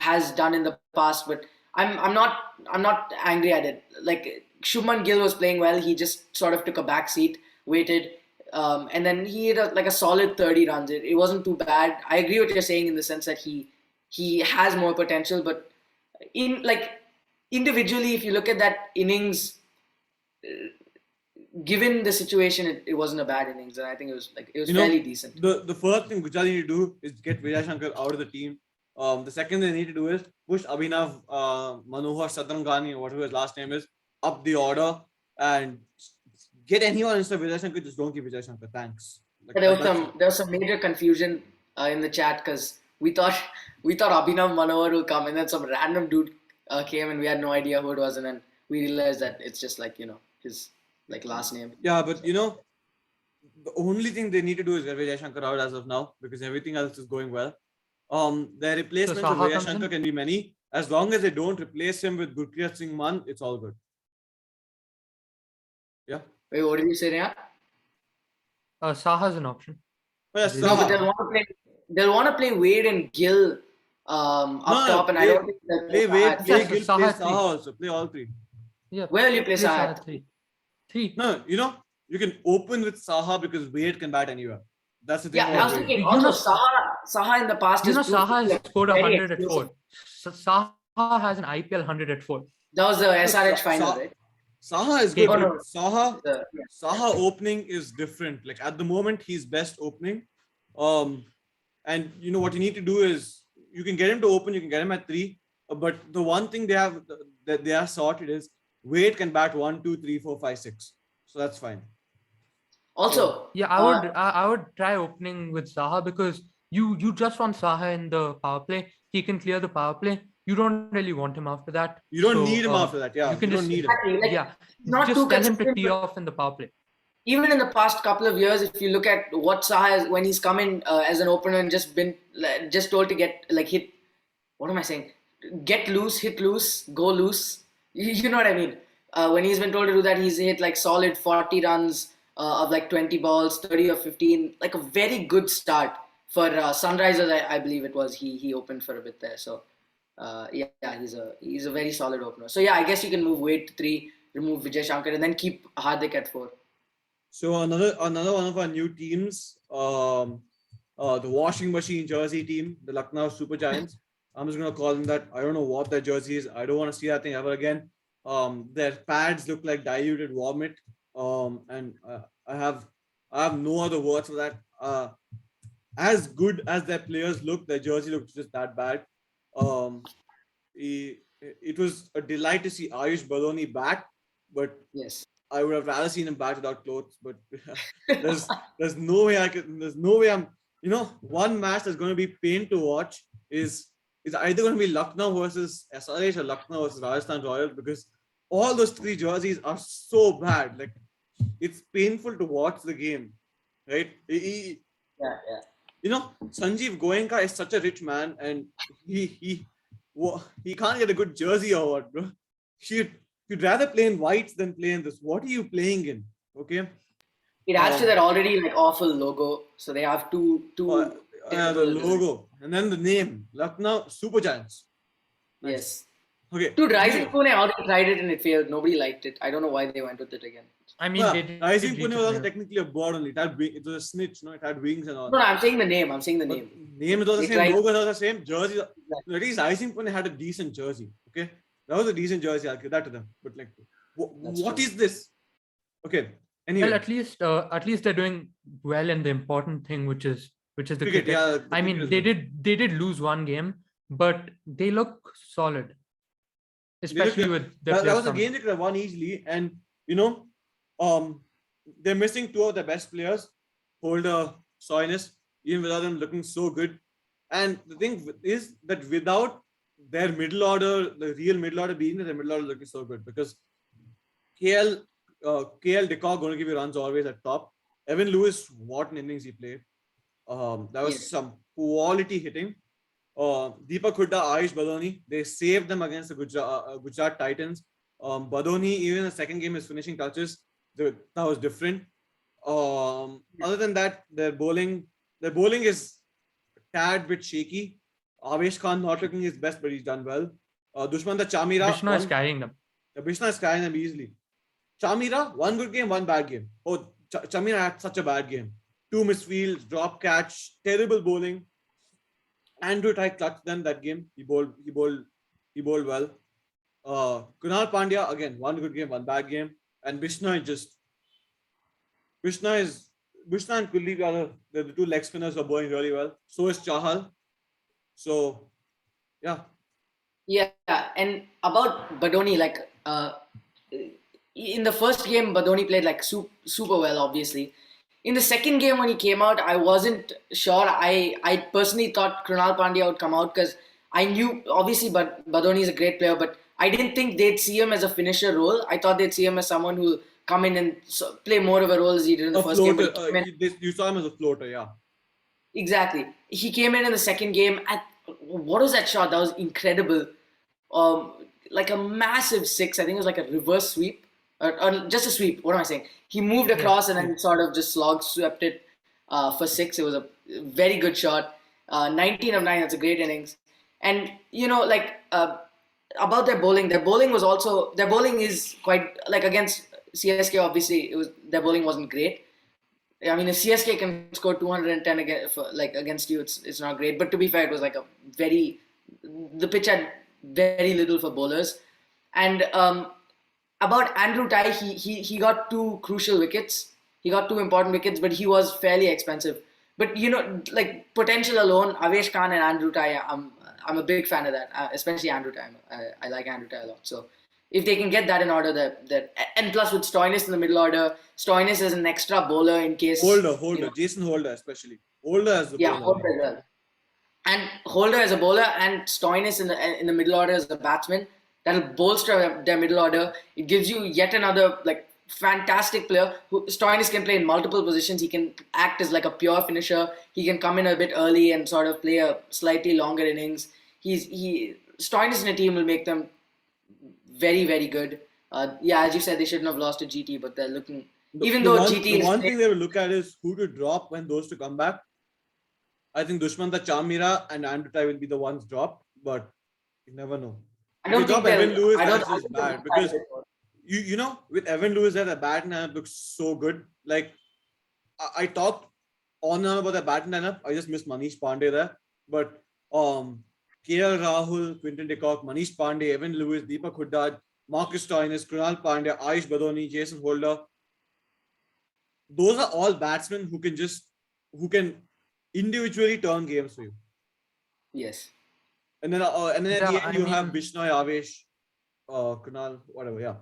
has done in the past, but I'm not angry at it. Like Shubman Gill was playing well, he just sort of took a back seat, waited, and then he hit a solid 30 runs. It wasn't too bad. I agree with what you're saying in the sense that he has more potential, but individually, if you look at that innings, given the situation, it wasn't a bad innings, and I think it was fairly decent. The first thing Gujarat need to do is get Vijay Shankar out of the team. The second thing they need to do is push Abhinav Manohar Sadrangani, or whatever his last name is, up the order and get anyone instead of Vijay Shankar. Just don't keep Vijay Shankar. Thanks. There was some major confusion in the chat because we thought Abhinav Manohar will come, and then some random dude came, and we had no idea who it was, and then we realized that it's just his last name. Yeah, but the only thing they need to do is get Vijay Shankar out as of now, because everything else is going well. Their replacements of Vijay Shankar can be many. As long as they don't replace him with Gurpreet Singh Mann, it's all good. Yeah. Wait, what did you say, Rehan? Saha's an option. Oh, yeah, no, but they'll want to play Wade and Gill up top, and I don't think they'll play Wade, play Gill, play Saha Saha also. Play all three. Yeah. Where will you play Saha? Three. No, you can open with Saha because Wade can bat anywhere. That's the thing. Yeah, I was thinking also Saha in the past. Saha has scored 100 at 4. Saha has an IPL 100 at 4. That was the SRH final, right? Saha is good. Saha opening is different. Like at the moment, he's best opening. And what you need to do is you can get him to open. You can get him at 3. But the one thing that they are sorted is Wade can bat 1, 2, 3, 4, 5, 6. So that's fine. Also, yeah, I would try opening with Saha, because you just want Saha in the power play. He can clear the power play. You don't really want him after that. You don't need him after that. Yeah, you don't need him. Exactly. Yeah, not just too tell him to consistent, tee off in the power play. even in the past couple of years, if you look at what Saha has, when he's come in as an opener and just told to get like hit, what am I saying? Get loose, hit loose, go loose. You know what I mean? When he's been told to do that, he's hit like solid 40 runs of like 20 balls, 30 or 15, like a very good start for Sunrisers. I believe it was he opened for a bit there. So yeah, he's a very solid opener. So yeah, I guess you can move Wade to 3, remove Vijay Shankar, and then keep Hardik at 4. So another one of our new teams, the washing machine jersey team, the Lucknow Supergiants. I'm just gonna call them that. I don't know what their jersey is. I don't want to see that thing ever again. Their pads look like diluted vomit. And I have no other words for that. As good as their players look, their jersey looks just that bad. It was a delight to see Ayush Badoni back, but Yes. I would have rather seen him back without clothes. But there's no way there's no way I'm, one match that's going to be pain to watch is either going to be Lucknow versus SRH or Lucknow versus Rajasthan Royals, because all those 3 jerseys are so bad. Like, it's painful to watch the game, right? Yeah. Sanjeev Goenka is such a rich man, and he can't get a good jersey or what, bro. You'd rather play in whites than play in this. What are you playing in? Okay. It adds to that already like awful logo. So they have two. The logo and then the name, Lucknow Supergiants. Nice. Yes. Okay. Dude, Rising Pune already tried it and it failed. Nobody liked it. I don't know why they went with it again. I mean, Rising Pune was also technically a bird only. It was a snitch, no? It had wings and all. No, I'm saying the name. Name is also the same. Logo is also the same. Jersey. At least Rising Pune had a decent jersey. Okay, that was a decent jersey. I'll give that to them. But like, what is this? Okay. Anyway. Well, at least they're doing well in the important thing, which is the cricket. Yeah, I mean, they did lose one game, but they look solid, especially with the that was a game they could have won easily. And they're missing 2 of their best players, Holder, Soines, even without them looking so good. And the thing is that without their middle order, the real middle order being their middle order looking so good, because KL Decor going to give you runs always at top. Evan Lewis, what an innings he played. That was some quality hitting. Deepak Hooda, Ayush Badoni, they saved them against the Gujarat Titans. Badoni, even in the second game, his finishing touches, that was different. Other than that, their bowling is a tad bit shaky. Avesh Khan not looking his best, but he's done well. Dushman Chamira. Bishna is carrying them. Bishna is carrying them easily. Chamira, 1 good game, 1 bad game. Oh, Chamira had such a bad game. 2 misfields, drop catch, terrible bowling. Andrew Tai clutched them that game. He bowled well. Kunal Pandya, again, 1 good game, 1 bad game. And Bishna and Kuldeep are the 2 leg spinners who are bowling really well. So is Chahal. So, yeah. Yeah, and about Badoni, like in the first game, Badoni played like super well, obviously. In the second game when he came out, I wasn't sure. I personally thought Krunal Pandya would come out because I knew, obviously, Badoni is a great player, but I didn't think they'd see him as a finisher role. I thought they'd see him as someone who'll come in and play more of a role as he did in the first game. You saw him as a floater, yeah. Exactly. He came in the second game. What was that shot? That was incredible. Like a massive 6. I think it was like a reverse sweep. Or just a sweep. What am I saying? He moved across and then sort of just swept it for 6. It was a very good shot. 19 of 9. That's a great innings. And about their bowling is quite like against CSK. Obviously, their bowling wasn't great. I mean, if CSK can score 210 against you, it's not great. But to be fair, it was like the pitch had very little for bowlers. And about Andrew Tai, he got 2 crucial wickets. He got 2 important wickets, but he was fairly expensive. But like potential alone, Avesh Khan and Andrew Tai, I'm a big fan of that, especially Andrew Tai. I like Andrew Tai a lot. So if they can get that in order, and plus with Stoinis in the middle order, Stoinis is an extra bowler in case. Holder, Jason Holder especially. Holder as the bowler. Yeah, Holder as well. And Holder as a bowler and Stoinis in the middle order as a batsman. That'll bolster their middle order. It gives you yet another fantastic player. Stoinis can play in multiple positions. He can act as like a pure finisher. He can come in a bit early and sort of play a slightly longer innings. Stoinis in a team will make them very, very good. Yeah, as you said, they shouldn't have lost to GT, but they're looking. Even though GT the one thing they will look at is who to drop when those two come back. I think Dushmanta Chamira and Andrew Ty will be the ones dropped, but you never know. I don't think Evan Lewis, that's I just bad because you know with Evan Lewis there, the batting lineup looks so good. Like I talked on and on about the batting lineup. I just missed Manish Pandey there, but KL Rahul, Quinton de Kock, Manish Pandey, Evan Lewis, Deepak Huddad, Marcus Stoinis, Krunal Pandya, Ayush Badoni, Jason Holder. Those are all batsmen who can individually turn games for you. Yes. And then at the end you have Bishnoi, Avesh, Kunal, whatever. Yeah.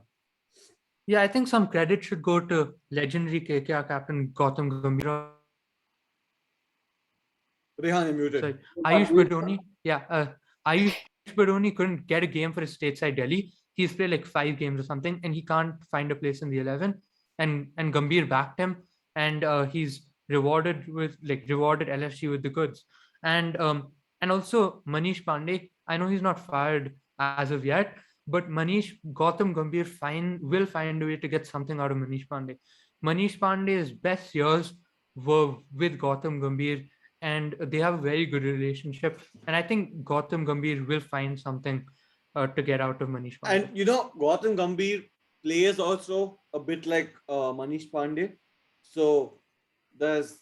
Yeah, I think some credit should go to legendary KKR captain Gautam Gambhir. Rehan, you're muted. Sorry, Ayush Badoni. Yeah, Ayush Badoni couldn't get a game for his stateside Delhi. He's played like 5 games or something, and he can't find a place in the 11. And Gambhir backed him, and he's rewarded LFG with the goods. And also Manish Pandey. I know he's not fired as of yet, but Gautam Gambhir will find a way to get something out of Manish Pandey. Manish Pandey's best years were with Gautam Gambhir, and they have a very good relationship. And I think Gautam Gambhir will find something to get out of Manish Pandey. And you know, Gautam Gambhir plays also a bit like Manish Pandey. So there's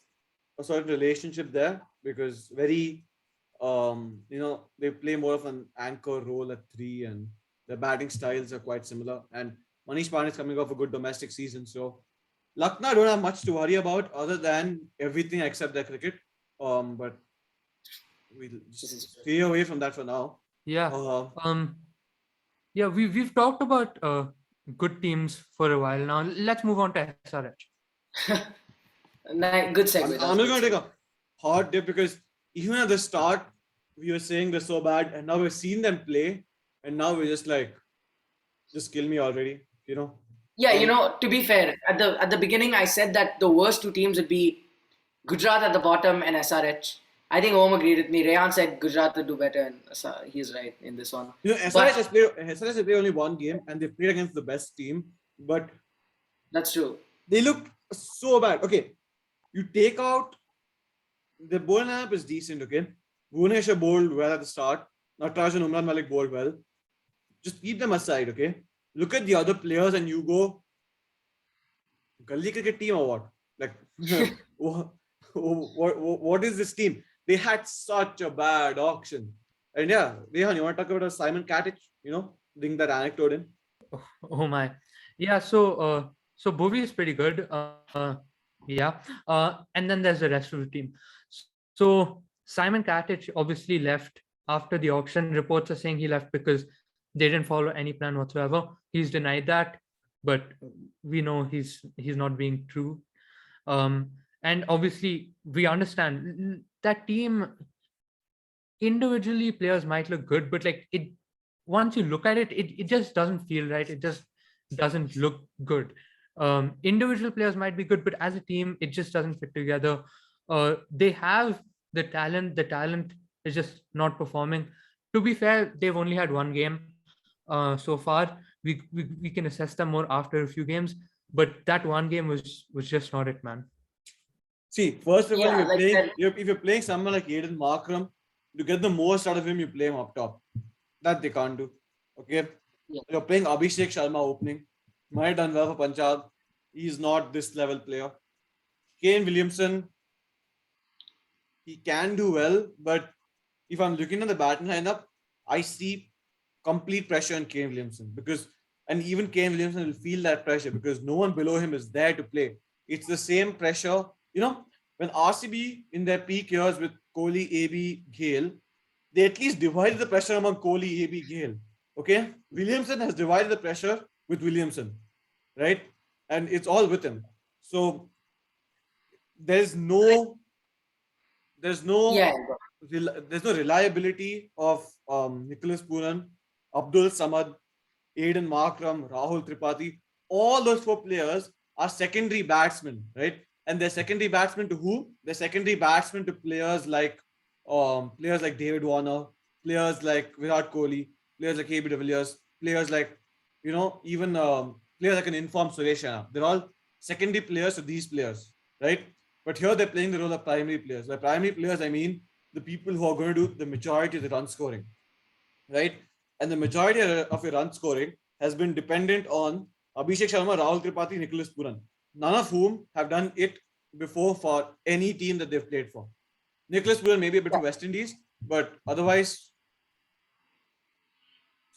a sort of relationship there because very, they play more of an anchor role at 3 and their batting styles are quite similar. And Manish Pandey is coming off a good domestic season. So Lucknow don't have much to worry about other than everything except their cricket. But we'll just stay away from that for now. Yeah. Yeah, we've talked about good teams for a while now. Let's move on to SRH. Good segue. I'm just going to take a hard dip because even at the start, we were saying they're so bad, and now we've seen them play, and now we're just like, just kill me already, you know? Yeah, to be fair, at the beginning, I said that the worst 2 teams would be Gujarat at the bottom and SRH. I think Om agreed with me. Rayan said Gujarat would do better, and he's right in this one. SRH has played only 1 game, and they played against the best team, but that's true. They looked so bad. Okay, you take out the bowling lineup is decent. Okay, Bhuvaneshwar bowled well at the start. Nataraj and Umran Malik bowled well. Just keep them aside. Okay, look at the other players, and you go, Gully cricket team or what? Like, what is this team? They had such a bad auction. And yeah, Rehan, you want to talk about Simon Katic? Bring that anecdote in. Oh my, yeah. So Bhuvi is pretty good. Yeah. And then there's the rest of the team. So Simon Katic obviously left after the auction. Reports are saying he left because they didn't follow any plan whatsoever. He's denied that, but we know he's not being true. And obviously we understand that team individually players might look good, but like once you look at it, it just doesn't feel right. It just doesn't look good. Individual players might be good, but as a team, it just doesn't fit together. They have the talent. The talent is just not performing. To be fair, they've only had 1 game so far. We can assess them more after a few games, but that 1 game was just not it, man. See, first of all, if you're playing someone like Aiden Markram, to get the most out of him, you play him up top. That they can't do. Okay, you're playing Abhishek Sharma opening. Might have done well for Punjab. He's not this level player. Kane Williamson, he can do well, but if I'm looking at the batting lineup, I see complete pressure on Kane Williamson and even Kane Williamson will feel that pressure because no one below him is there to play. It's the same pressure. When RCB in their peak years with Kohli, AB, Gale, they at least divided the pressure among Kohli, AB, Gale. Okay, Williamson has divided the pressure with Williamson, right? And it's all with him. So there's no reliability of Nicholas Pooran, Abdul Samad, Aiden Markram, Rahul Tripathi. all those 4 players are secondary batsmen, right? And they're secondary batsmen to who? They're secondary batsmen to players like David Warner, players like Virat Kohli, players like AB de Villiers, players like even players like an informed Suresh Raina. They're all secondary players to these players, right? But here they're playing the role of primary players. By primary players, I mean the people who are going to do the majority of the run scoring, right? And the majority of your run scoring has been dependent on Abhishek Sharma, Rahul Tripathi, Nicholas Puran, none of whom have done it before for any team that they've played for. Nicholas Puran maybe a bit for West Indies, but otherwise.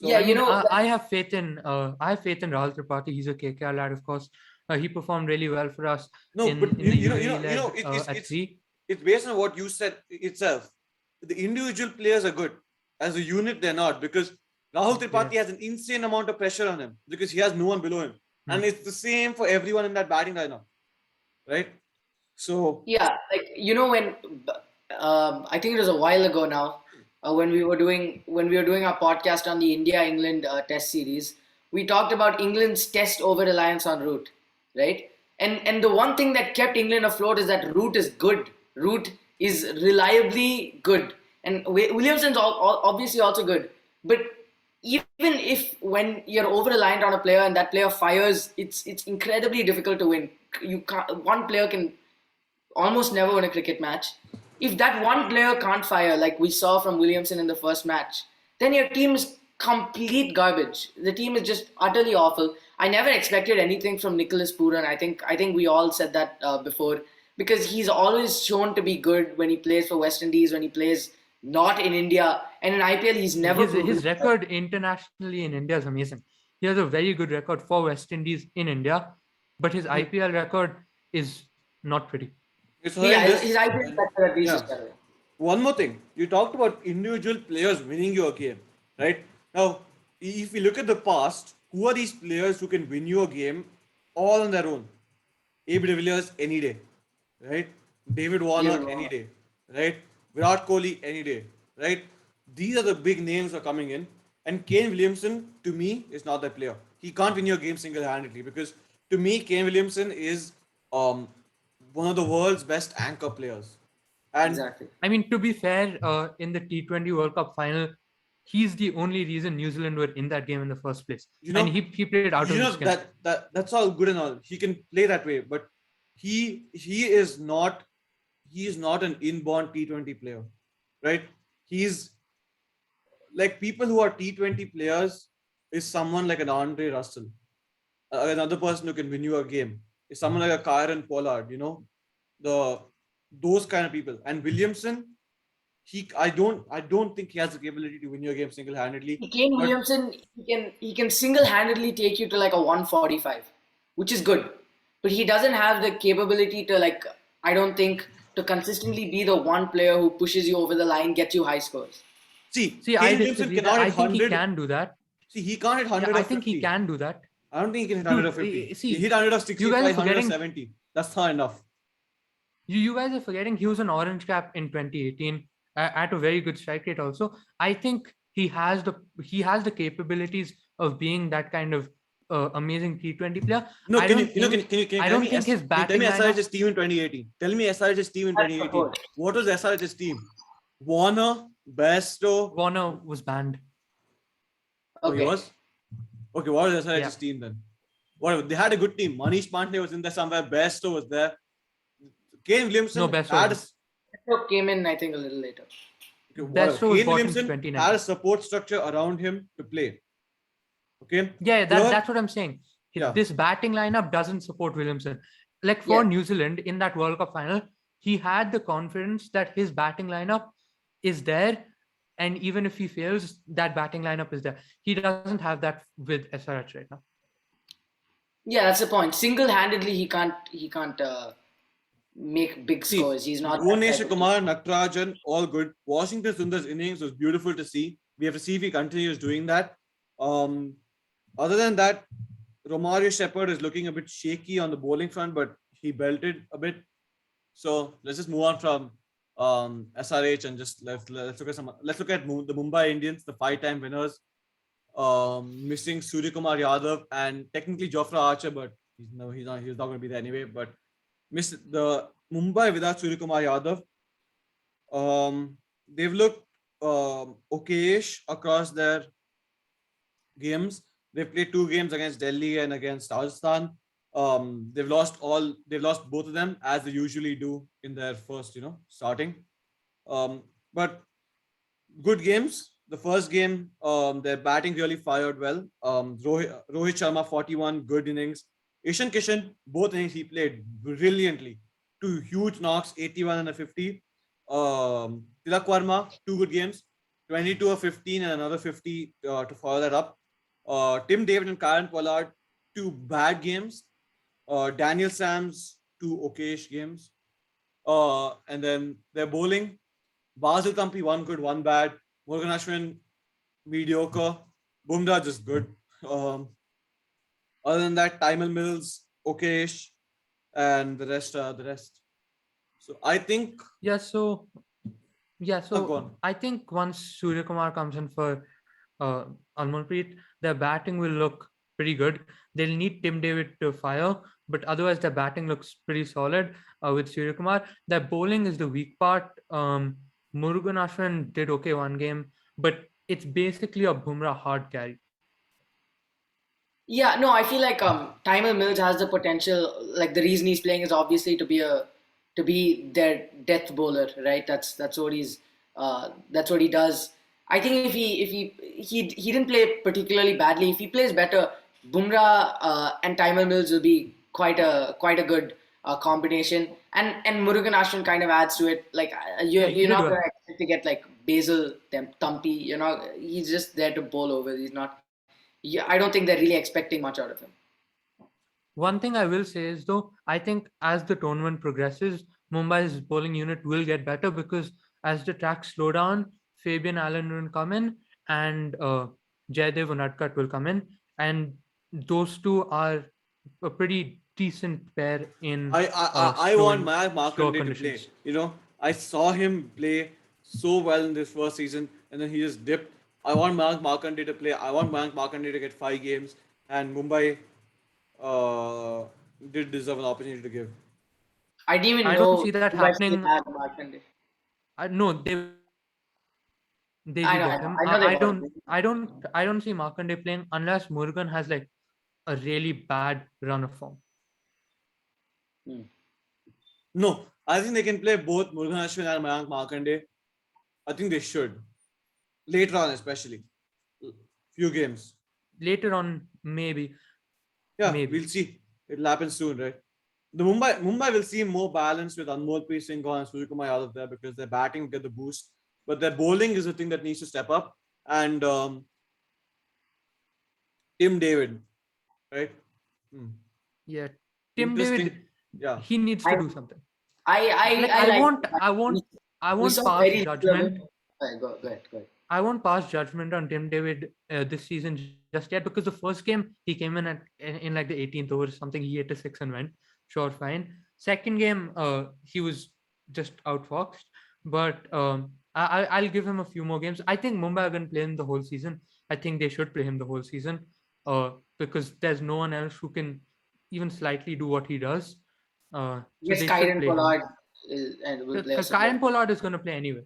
So, Yeah, I mean, I have faith in Rahul Tripathi. He's a KKR lad, of course. He performed really well for us no, in but the UAE leg at 3. It's based on what you said itself. The individual players are good. As a unit, they're not, because Rahul Tripathi has an insane amount of pressure on him because he has no one below him. And it's the same for everyone in that batting lineup, right? So yeah, like when I think it was a while ago now, when we were doing our podcast on the India England Test series, we talked about England's Test over reliance on Root, right? And the one thing that kept England afloat is that Root is good. Root is reliably good, and Williamson's obviously also good. But even if when you're over reliant on a player and that player fires, it's incredibly difficult to win. One player can almost never win a cricket match. If that one player can't fire, like we saw from Williamson in the first match, then your team is complete garbage. The team is just utterly awful. I never expected anything from Nicholas Puran. I think we all said that before, because he's always shown to be good when he plays for West Indies, when he plays not in India, and in IPL he's never. His record internationally in India is amazing. He has a very good record for West Indies in India, but his IPL record is not pretty. It's horrendous. His IPL record at least is better. One more thing, you talked about individual players winning you a game, right? Now, if you look at the past, who are these players who can win you a game all on their own? AB de Villiers any day, right? David Warner any day, right? Virat Kohli any day, right? These are the big names that are coming in. And Kane Williamson, to me, is not that player. He can't win your game single-handedly, because to me, Kane Williamson is one of the world's best anchor players. And exactly. I mean, to be fair, in the T20 World Cup final, he's the only reason New Zealand were in that game in the first place. And he played out of his skin. That's all good and all. He can play that way, but he is not an inborn T20 player, right? He's like, people who are T20 players is someone like an Andre Russell, another person who can win you a game. Is someone like a Kyron Pollard, those kind of people. And Williamson, I don't think he has the capability to win your game single-handedly. Kane Williamson, he can single-handedly take you to like a 145, which is good. But he doesn't have the capability to, I don't think, to consistently be the one player who pushes you over the line, gets you high scores. See, I disagree. I think he can do that. See, he can't hit 100 I or think 50. he can do that. I don't think he can hit 100 or 50. He hit 100 or 60, you guys 100 or 70. That's not enough. You guys are forgetting he was an orange cap in 2018 at a very good strike rate also. I think he has the capabilities of being that kind of amazing T20 player. No, I don't think his batting. Tell me SRH's team in 2018. Tell me SRH's team in 2018. What was SRH's team? Warner, Bairstow. Warner was banned. Okay. Oh, he was? Okay, what was SRH's team then? Whatever. They had a good team. Manish Pandey was in there somewhere. Bairstow was there. Kane Williamson came in, I think, a little later. Okay, Kane Williamson had a support structure around him to play. Okay. Yeah, that's what I'm saying. This batting lineup doesn't support Williamson. Like for New Zealand in that World Cup final, he had the confidence that his batting lineup is there, and even if he fails, that batting lineup is there. He doesn't have that with SRH right now. Yeah, that's the point. Single-handedly, he can't make big scores. He's not. Bhuvaneswar Kumar, Natarajan, all good. Washington Sundar's innings was beautiful to see. We have to see if he continues doing that. Other than that, Romario Shepherd is looking a bit shaky on the bowling front, but he belted a bit. So let's just move on from SRH and just let's look at the Mumbai Indians, the 5-time winners. Missing Suryakumar Yadav and technically Jofra Archer, but he's not going to be there anyway. But miss the Mumbai without Suryakumar Yadav. They've looked okayish across their games. They've played 2 games against Delhi and against Rajasthan. They've lost both of them as they usually do in their first, starting. But good games. The first game, their batting really fired well. Rohit Sharma, 41 good innings. Ishan Kishan, both innings he played brilliantly. 2 huge knocks, 81 and a 50. Tilak Verma, 2 good games, 22 or 15 and another 50 to follow that up. Tim David and Karen Pollard, 2 bad games. Daniel Sams, 2 okayish games. And then their bowling, Basil Tampi, 1 good, 1 bad. Morgan Ashwin, mediocre. Bumrah, just good. Other than that, Timel Mills, okayish. And the rest. So I think. Yeah, so Go on. I think once Surya Kumar comes in for Anmolpreet, their batting will look pretty good. They'll need Tim David to fire, but otherwise their batting looks pretty solid with Surya Kumar. Their bowling is the weak part. Murugan Ashwin did okay 1 game, but it's basically a Bumrah hard carry. Yeah, no, I feel like Timel Mills has the potential. Like the reason he's playing is obviously to be their death bowler, right? That's what he does. I think if he didn't play particularly badly. If he plays better, Bumrah and Timel Mills will be quite a good combination. And Murugan Ashwin kind of adds to it. Like you're not going to expect to get like Basil Thumpy. He's just there to bowl over. He's not. Yeah, I don't think they're really expecting much out of him. One thing I will say is though, I think as the tournament progresses, Mumbai's bowling unit will get better because as the tracks slow down, Fabian Allen will come in and Jaydev Unadkat will come in, and those 2 are a pretty decent pair in I want Mayank Markanday to conditions. play. I saw him play so well in this first season, and then he just dipped. I want Mayank Markanday to play. I want Mayank Markanday to get 5 games, and Mumbai did deserve an opportunity to give. I didn't even I know don't see that happening. No, they will get him. I don't see Markanday playing unless Murugan has like a really bad run of form. No, I think they can play both Murugan Ashwin and Mayank Markanday. I think they should. Later on, especially. Few games. Later on, maybe. Yeah, maybe. We'll see. It'll happen soon, right? The Mumbai will seem more balanced with Anmolpreet Singh and Suryakumar Yadav there because their batting will get the boost. But their bowling is the thing that needs to step up. And Tim David, right? Yeah, Tim David. Yeah, he needs to do something. I won't pass judgment. Go ahead. I won't pass judgment on Tim David this season just yet because the first game he came in like the 18th over something. He hit a 6 and went. Sure, fine. Second game, he was just outfoxed. But I'll give him a few more games. I think Mumbai are going to play him the whole season. I think they should play him the whole season because there's no one else who can even slightly do what he does. Yes, Karen Pollard. Karen Pollard is going to play anyway.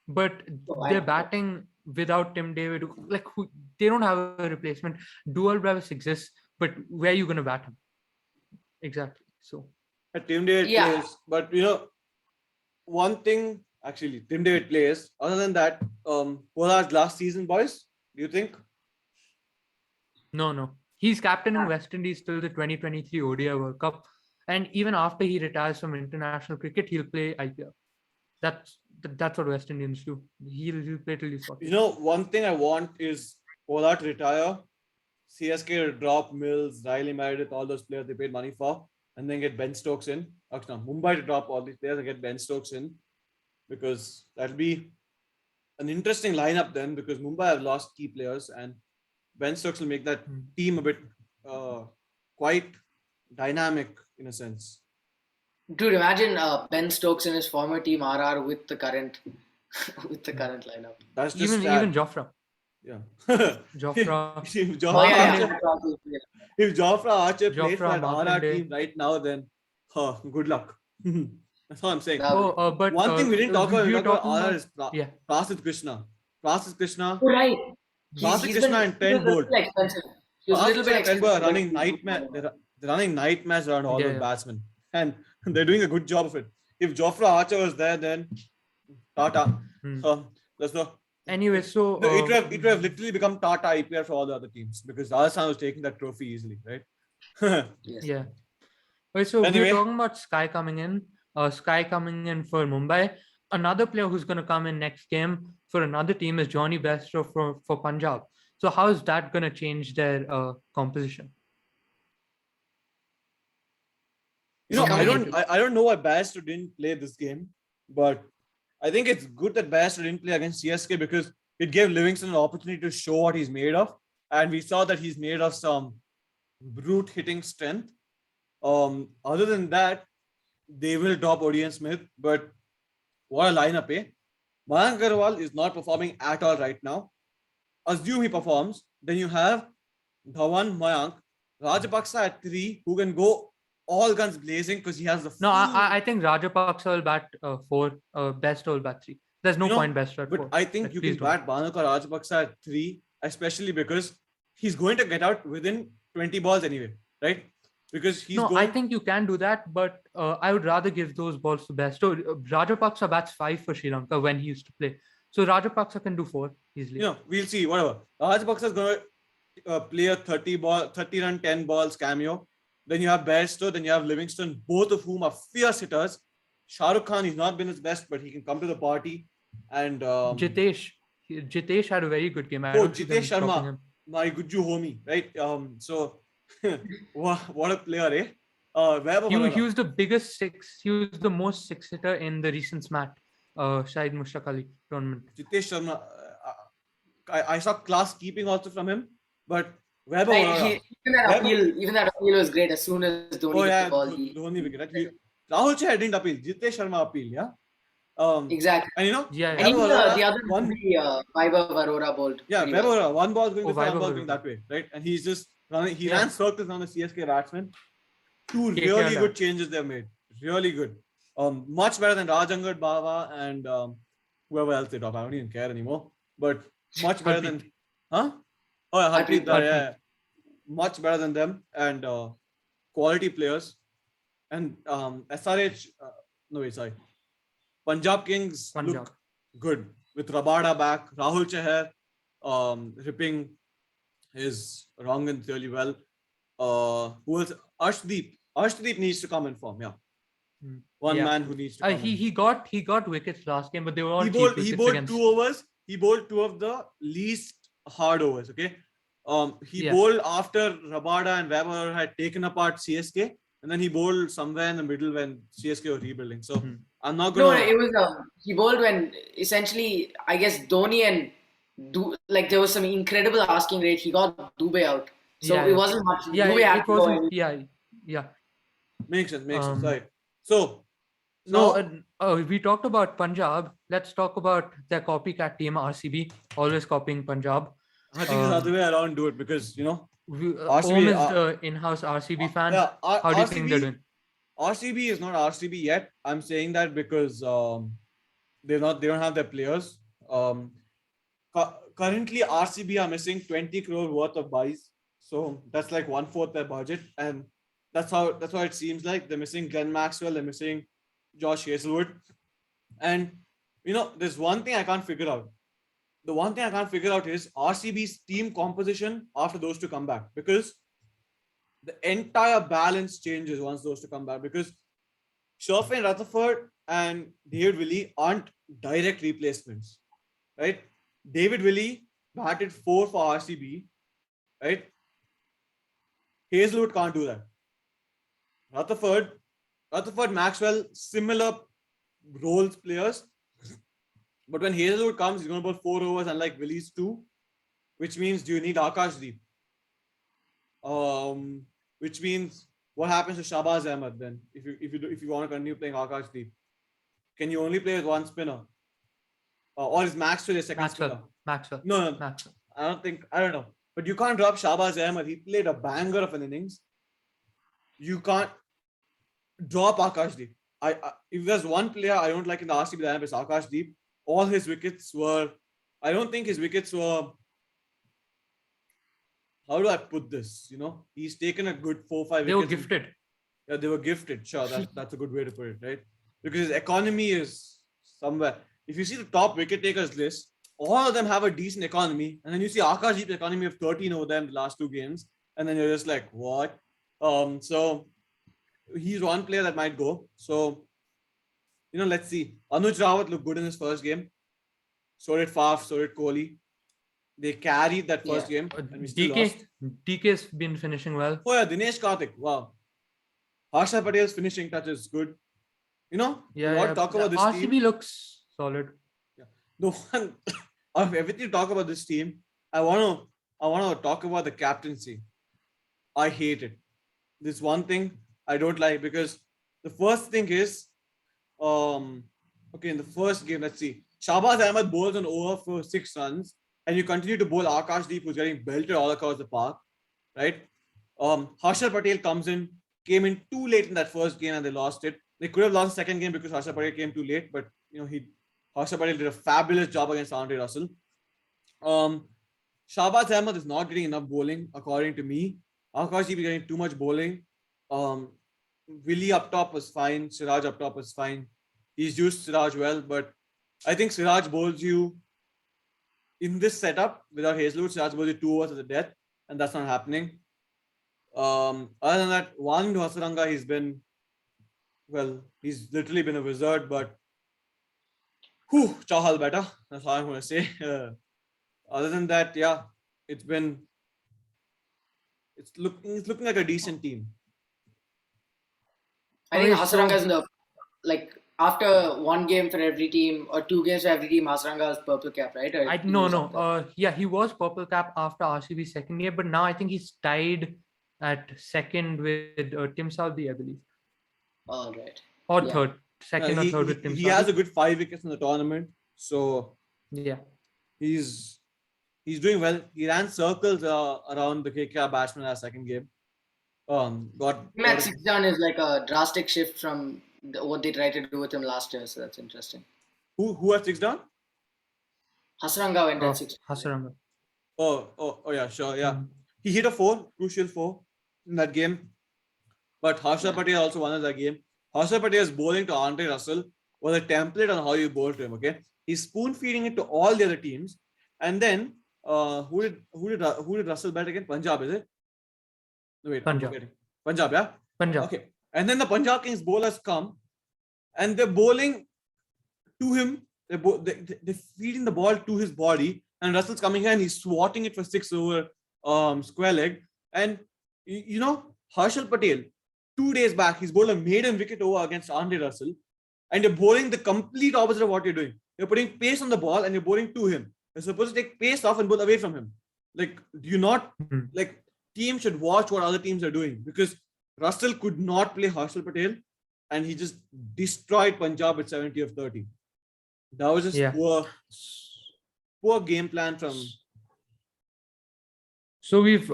But they're batting without Tim David. They don't have a replacement. Dual Brevis exists, but where are you going to bat him? Exactly. So Tim David plays, but one thing actually Tim David plays. Other than that, Pollard's last season, boys. Do you think? No. He's captaining West Indies till the 2023 ODI World Cup, and even after he retires from international cricket, he'll play IPL. That's what West Indians do. He'll play till he's 40. One thing I want is Pollard to retire, CSK to drop Mills, Riley Meredith, all those players they paid money for, and then get Ben Stokes in. Mumbai to drop all these players and get Ben Stokes in, because that'll be an interesting lineup then, because Mumbai have lost key players, and Ben Stokes will make that team a bit quite dynamic in a sense. Dude, imagine Ben Stokes and his former team RR with the current lineup. That's just even Jofra. Yeah. Jofra. if Oh yeah, Markande. yeah. if Jofra Archer plays for Jofra that RR Markande. team right now, then good luck. That's all I'm saying. That would be- But One thing we didn't talk about, we we were talked about talking RR about, is yeah. Prasidh Krishna. Prasidh Krishna. Oh, right. Prasidh He's Krishna been and he was Trent a Bolt. little expensive. He was a Prasidh little bit Krishna and Trent expensive. Bolt are but running he's good. they're running nightmares around all Yeah, those yeah. batsmen. And they're doing a good job of it. If Jofra Archer was there, then Tata. Hmm. There's no Anyway, so it would have literally become Tata IPL for all the other teams because Rajasthan was taking that trophy easily, right? Yes. yeah. Okay, so we were Anyway. talking about Sky coming in. Sky coming in for Mumbai. Another player who's going to come in next game for another team is Johnny Bairstow for Punjab. So how is that going to change their composition? You know, coming in. I don't know why Bairstow didn't play this game, but I think it's good that Bairstow didn't play against CSK because it gave Livingston an opportunity to show what he's made of, and we saw that he's made of some brute hitting strength. Other than that, they will drop Odion Smith, but what a lineup, eh? Mayank Agarwal is not performing at all right now. Assume he performs, then you have Dhawan, Mayank, Rajapaksa at 3, who can go all guns blazing because he has the No, full, I think Rajapaksa will bat 4, Bairstow will bat 3. There's no point Bairstow at 4. but I think Like, you please can bat Bhanukar Rajapaksa at 3, especially because he's going to get out within 20 balls anyway, right? Because he's No, going. I think you can do that, but I would rather give those balls to Bairstow. Rajapaksa bats 5 for Sri Lanka when he used to play. So Rajapaksa can do 4 easily. You know, we'll see, whatever. Rajapaksa is going to play a 30 run, 10 balls cameo. Then you have Bairstow, then you have Livingston, both of whom are fierce hitters. Shah Rukh Khan, he's not been his best, but he can come to the party. And Jitesh had a very good game. I don't see them Jitesh dropping Sharma, him. my Guju homie, right? So what a player, eh? Vaibhav He Arora. was the biggest six. He was the most six hitter in the recent SMAT Shahid Mushtaq Ali tournament. Jitesh Sharma, I saw class keeping also from him, but Vaibhav Like, Arora. even that appeal was great. As soon as Dhoni hit the ball, Dhoni wicket. Right? Rahul Chahar didn't appeal. Jitesh Sharma appeal, yeah. exactly. And you know, Yeah, And even Vaibhav the Arora, other three, Vaibhav Arora bowled. yeah, pretty Vaibhav well. Arora, one ball going Oh, this way, one Vaibhav ball going Arora. that way, right? And he's just running. He Yeah. ran circles on the CSK batsmen. Two KKR really lad. good changes they've made. Really good. Much better than Rajangad, Bava, and whoever else they drop. I don't even care anymore. But much better than, huh? Oh, yeah, Harpreet, Harpreet. yeah, much better than them and quality players. And SRH, no wait, sorry. Punjab Kings look good with Rabada back. Rahul Chahar ripping his wrong and really well. Who else? Arshdeep. Arshdeep needs to come in form. Yeah, one man who needs to come. He got wickets last game, but they were all he cheap bowled against. 2 overs. He bowled 2 of the least hard overs. Okay. He Yeah. bowled after Rabada and Weber had taken apart CSK, and then he bowled somewhere in the middle when CSK were rebuilding. So I'm not No, gonna. it was he bowled when essentially I guess Dhoni and like there was some incredible asking rate. He got Dubey out, so Yeah, it yeah. wasn't much. Yeah, Dubey had it to go wasn't. in. Yeah. Makes sense. Right. So So we talked about Punjab. Let's talk about their copycat team, RCB, always copying Punjab. I think it's the other way around. Do it because you know Om is the in-house RCB fan. yeah, How do you think they're doing? RCB is not RCB yet. I'm saying that because they don't have their players. Currently RCB are missing 20 crore worth of buys, so that's like 1/4 their budget, and that's why it seems like they're missing Glenn Maxwell, they're missing Josh Hazelwood, and you know there's one thing I can't figure out. The one thing I can't figure out is RCB's team composition after those two come back, because the entire balance changes once those two come back, because Sherfin Rutherford and David Willey aren't direct replacements, right? David Willey batted 4 for RCB, right? Hazelwood can't do that. Rutherford, Maxwell, similar roles players. But when Hazelwood comes, he's going to bowl 4 overs, unlike Willie's 2, which means do you need Akashdeep? Which means what happens to Shahbaz Ahmed then if you want to continue playing Akashdeep? Can you only play with one spinner? Or is Maxwell a second spinner? Maxwell. No. Maxwell. I don't know. But you can't drop Shahbaz Ahmed. He played a banger of an innings. You can't drop Akashdeep. If there's one player I don't like in the RCB lineup, it's Akashdeep. All his wickets were. I don't think his wickets were. How do I put this? He's taken a good 4-5 They were wickets. gifted. Yeah, they were gifted. Sure, that's a good way to put it, right? Because his economy is somewhere. If you see the top wicket takers list, all of them have a decent economy, and then you see Akashdeep's economy of 13 over them the last 2 games, and then you're just like, what? So he's one player that might go. So let's see. Anuj Rawat looked good in his first game. So did Faf. So did Kohli. They carried that first game, and we still lost. DK's been finishing well. Oh yeah, Dinesh Karthik. Wow. Harsha Patel's finishing touch is good. Talk about this RCB team. looks solid. Yeah. The one of everything to talk about this team, I want to talk about the captaincy. I hate it. This one thing I don't like, because the first thing is, in the first game, let's see. Shahbaz Ahmed bowls an over for 6 runs, and you continue to bowl Akashdeep, who's getting belted all across the park, right? Harsha Patel came in too late in that first game, and they lost it. They could have lost the second game because Harsha Patel came too late, but Harsha Patel did a fabulous job against Andre Russell. Shahbaz Ahmed is not getting enough bowling, according to me. Akashdeep is getting too much bowling. Willie up top was fine. Siraj up top was fine. He's used Siraj well, but I think Siraj bowls you in this setup without Hazelwood. Siraj bowls you 2 overs at the death, and that's not happening. Other than that, Waning Hasaranga, he's literally been a wizard, but Chahal better. That's all I'm going to say. Other than that, yeah, it's looking like a decent team. I think Hasaranga is after 1 game for every team or 2 games for every team, Hasaranga is purple cap, right? He was purple cap after RCB's second game, but now I think he's tied at second with Tim Southee, I believe. All right. Or third. Second or third with Tim Southee. He has a good 5 wickets in the tournament. So yeah, he's doing well. He ran circles around the KKR batsman at second game. At 6 down is like a drastic shift from what they tried to do with him last year. So that's interesting. Who had 6 down? Hasaranga went at 6. Hasaranga. Oh yeah, sure, yeah. He hit a 4, crucial 4 in that game. But Harsha Patel also won that game. Harsha Patel's bowling to Andre Russell was a template on how you bowl to him. Okay, he's spoon feeding it to all the other teams, and then who did Russell bat again? Punjab, is it? No, wait, Punjab, yeah. Punjab. Okay, and then the Punjab Kings bowlers come, and they're bowling to him. They're feeding the ball to his body, and Russell's coming here and he's swatting it for 6 over square leg. And Harshal Patel, 2 days back, he's bowled a maiden wicket over against Andre Russell, and you're bowling the complete opposite of what you're doing. You're putting pace on the ball and you're bowling to him. You're supposed to take pace off and bowl away from him. Like, do you not teams should watch what other teams are doing, because Russell could not play Harshal Patel, and he just destroyed Punjab with 70 of 30. That was just poor game plan from. So we've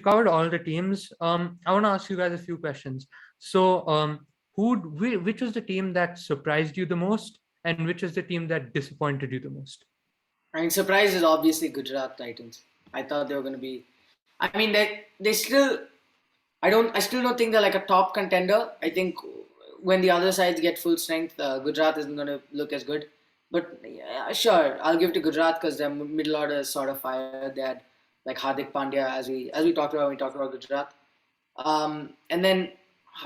covered all the teams. I want to ask you guys a few questions. So which was the team that surprised you the most, and which is the team that disappointed you the most? I mean, surprise is obviously Gujarat Titans. I thought they were going to be. I mean, they still. I still don't think they're like a top contender. I think when the other sides get full strength, Gujarat isn't going to look as good. But yeah, sure, I'll give it to Gujarat because their middle order is sort of fire. They had like Hardik Pandya, as we talked about when we talked about Gujarat. And then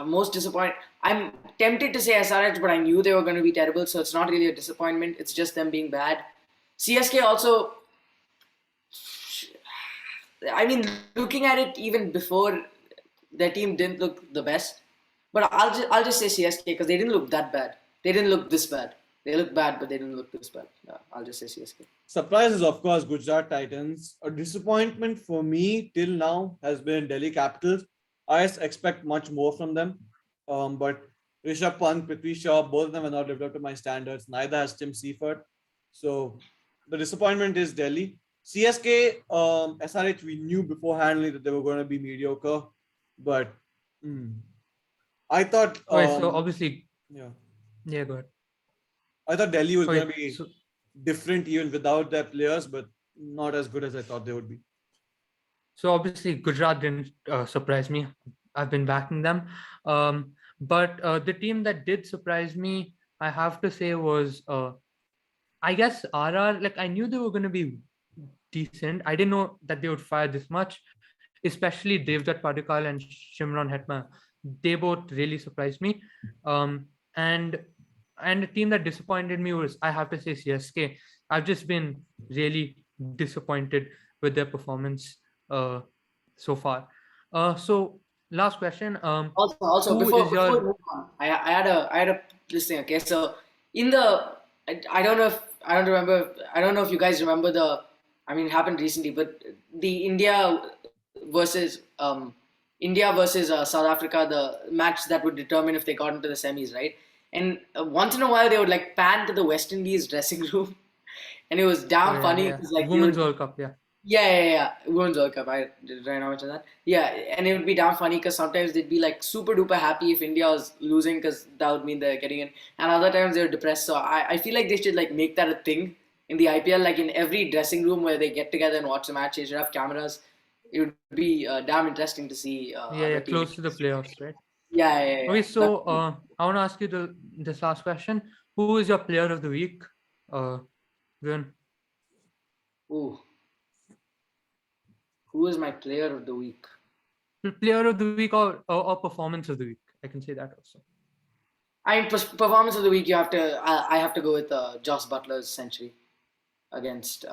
most disappointed. I'm tempted to say SRH, but I knew they were going to be terrible, so it's not really a disappointment. It's just them being bad. CSK also. I mean, looking at it even before, their team didn't look the best. But I'll just say CSK because they didn't look that bad. They didn't look this bad. They look bad, but they didn't look this bad. Yeah, I'll just say CSK. Surprise is, of course, Gujarat Titans. A disappointment for me till now has been Delhi Capitals. I expect much more from them. But Rishabh Pant, Prithvi Shaw, both of them are not lived up to my standards. Neither has Tim Seifert. So the disappointment is Delhi. CSK, SRH, we knew beforehand that they were going to be mediocre, but I thought, Okay, so obviously, yeah, yeah, go ahead. I thought Delhi was going Okay, to be so different even without their players, but not as good as I thought they would be. obviously Gujarat didn't surprise me. I've been backing them, but the team that did surprise me, I have to say, was I guess RR. Like I knew they were going to be decent. I didn't know that they would fire this much, especially Devdutt Padikkal and Shimron Hetma. They both really surprised me. Um, and and a team that disappointed me was, I have to say, CSK. I've just been really disappointed with their performance uh, so far. So last question. Also, Who before is before we your move on, I had a this thing. Okay, so in the I don't know if I don't remember. I don't know if you guys remember the. I mean, it happened recently, but the versus India versus South Africa, the match that would determine if they got into the semis, right? And once in a while, they would like pan to the West Indies dressing room, and it was oh damn yeah, funny yeah, because like you Women's would World Cup, yeah. yeah. Women's World Cup. I did I know mention that. Yeah, and it would be damn funny because sometimes they'd be like super duper happy if India was losing because that would mean they're getting in, and other times they're depressed. So I feel like they should like make that a thing in the IPL. Like in every dressing room where they get together and watch the match, they should have cameras. It would be damn interesting to see Yeah, other yeah, teams. close to the playoffs, right? Yeah. Okay, so I want to ask you this last question. Who is your player of the week? Viren? Ooh, who is my player of the week? Player of the week, or performance of the week. I can say that also. I mean, performance of the week. You have to. I have to go with Joss Butler's century against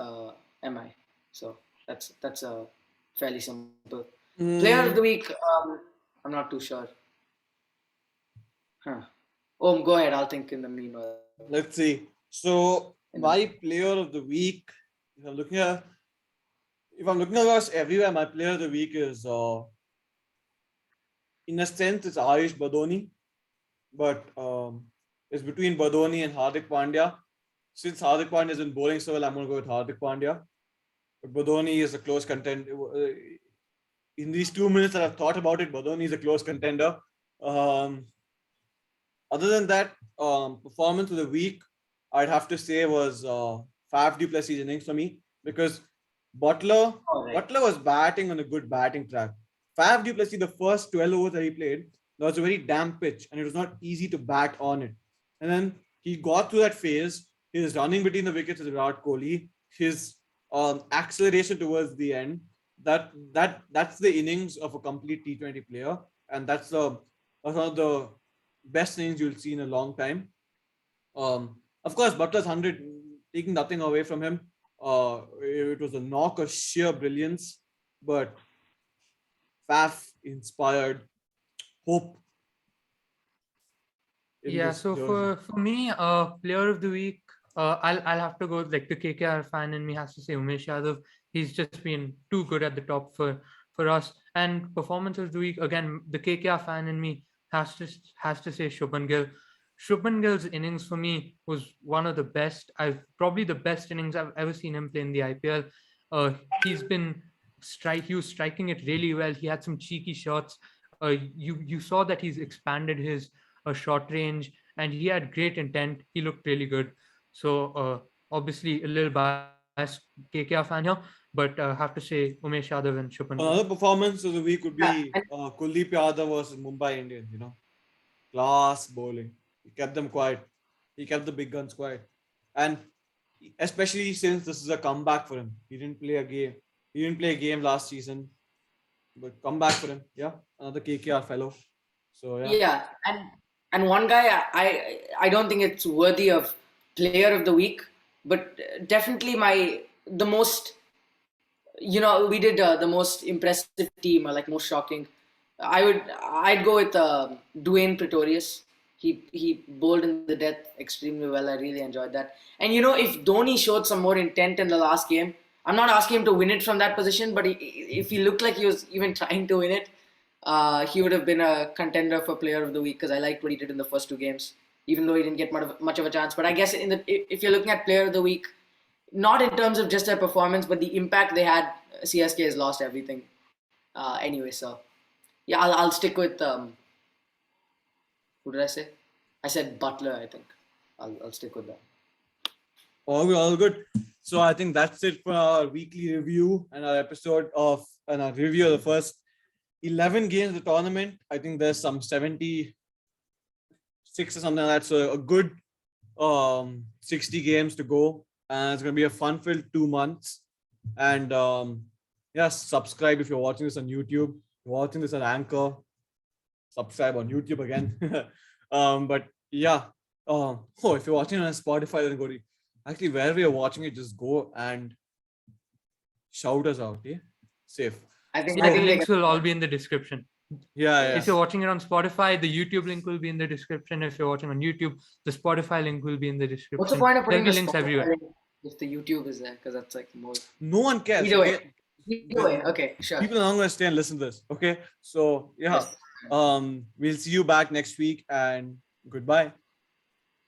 MI. So that's fairly simple. Player of the Mm, week. I'm not too sure. Huh. Oh, go ahead. I'll think in the meanwhile. let's see. So In the my player of the week, if I'm looking at, if I'm looking across everywhere, my player of the week is, in a sense, it's Ayush Badoni, but it's between Badoni and Hardik Pandya. Since Hardik Pandya has been bowling so well, I'm going to go with Hardik Pandya. But Badoni is a close contender. In these 2 minutes that I've thought about it, Badoni is a close contender. Um, Other than that, performance of the week, I'd have to say was Faf du Plessis innings for me because Butler all right. Butler was batting on a good batting track. Faf du Plessis, the first 12 overs that he played, there was a very damp pitch and it was not easy to bat on it. And then he got through that phase. His running between the wickets with Virat Kohli, his acceleration towards the end. That's the innings of a complete T20 player, and that's one of the best innings you'll see in a long time. Of course, Butler's 100, taking nothing away from him. It was a knock of sheer brilliance, but Faf inspired hope in Yeah, this so jersey. for me, player of the week, I'll have to go, like the KKR fan in me has to say Umesh Yadav. He's just been too good at the top for us. And performance of the week, again, the KKR fan in me has to say Shubman Gill. Shubman Gill's innings for me was one of the best. I've probably the best innings I've ever seen him play in the IPL. He's been he was striking it really well. He had some cheeky shots. You saw that he's expanded his a short range, and he had great intent. He looked really good. So obviously a little biased KKR fan here, but have to say Umesh Yadav and Shubman Gill. Another performance of the week would Yeah, be and Kuldeep Yadav versus Mumbai Indians. Class bowling. He kept them quiet. He kept the big guns quiet. And especially since this is a comeback for him. He didn't play a game. He didn't play a game last season, but comeback for him. Yeah, another KKR fellow. So yeah. yeah, and one guy I don't think it's worthy of player of the week, but definitely the most we did the most impressive team or like most shocking. I'd go with Duane Pretorius. He bowled in the death extremely well. I really enjoyed that. And if Dhoni showed some more intent in the last game, I'm not asking him to win it from that position, but if he looked like he was even trying to win it, he would have been a contender for player of the week because I liked what he did in the first two games, even though he didn't get much of a chance. But I guess if you're looking at player of the week, not in terms of just their performance, but the impact they had. CSK has lost everything. Anyway, so yeah, I'll stick with who did I say? I said Butler. I think I'll stick with that. All good. So I think that's it for our weekly review and our episode of and our review of the first 11 games of the tournament. I think there's some 76 or something like that. So a good 60 games to go. And it's going to be a fun-filled 2 months. And subscribe if you're watching this on YouTube. If you're watching this on Anchor, subscribe on YouTube again. But yeah. If you're watching it on Spotify, then go to actually wherever you're watching it, just go and shout us out. Yeah, safe. I think the links will all be in the description. Yeah. If you're watching it on Spotify, the YouTube link will be in the description. If you're watching on YouTube, the Spotify link will be in the description. What's the point of putting There'll be the links Spotify everywhere link if the YouTube is there? Because that's like more. No one cares. Either way. Either way. Okay, sure. People are not going to stay and listen to this. Okay. So yeah. Yes. We'll see you back next week and goodbye.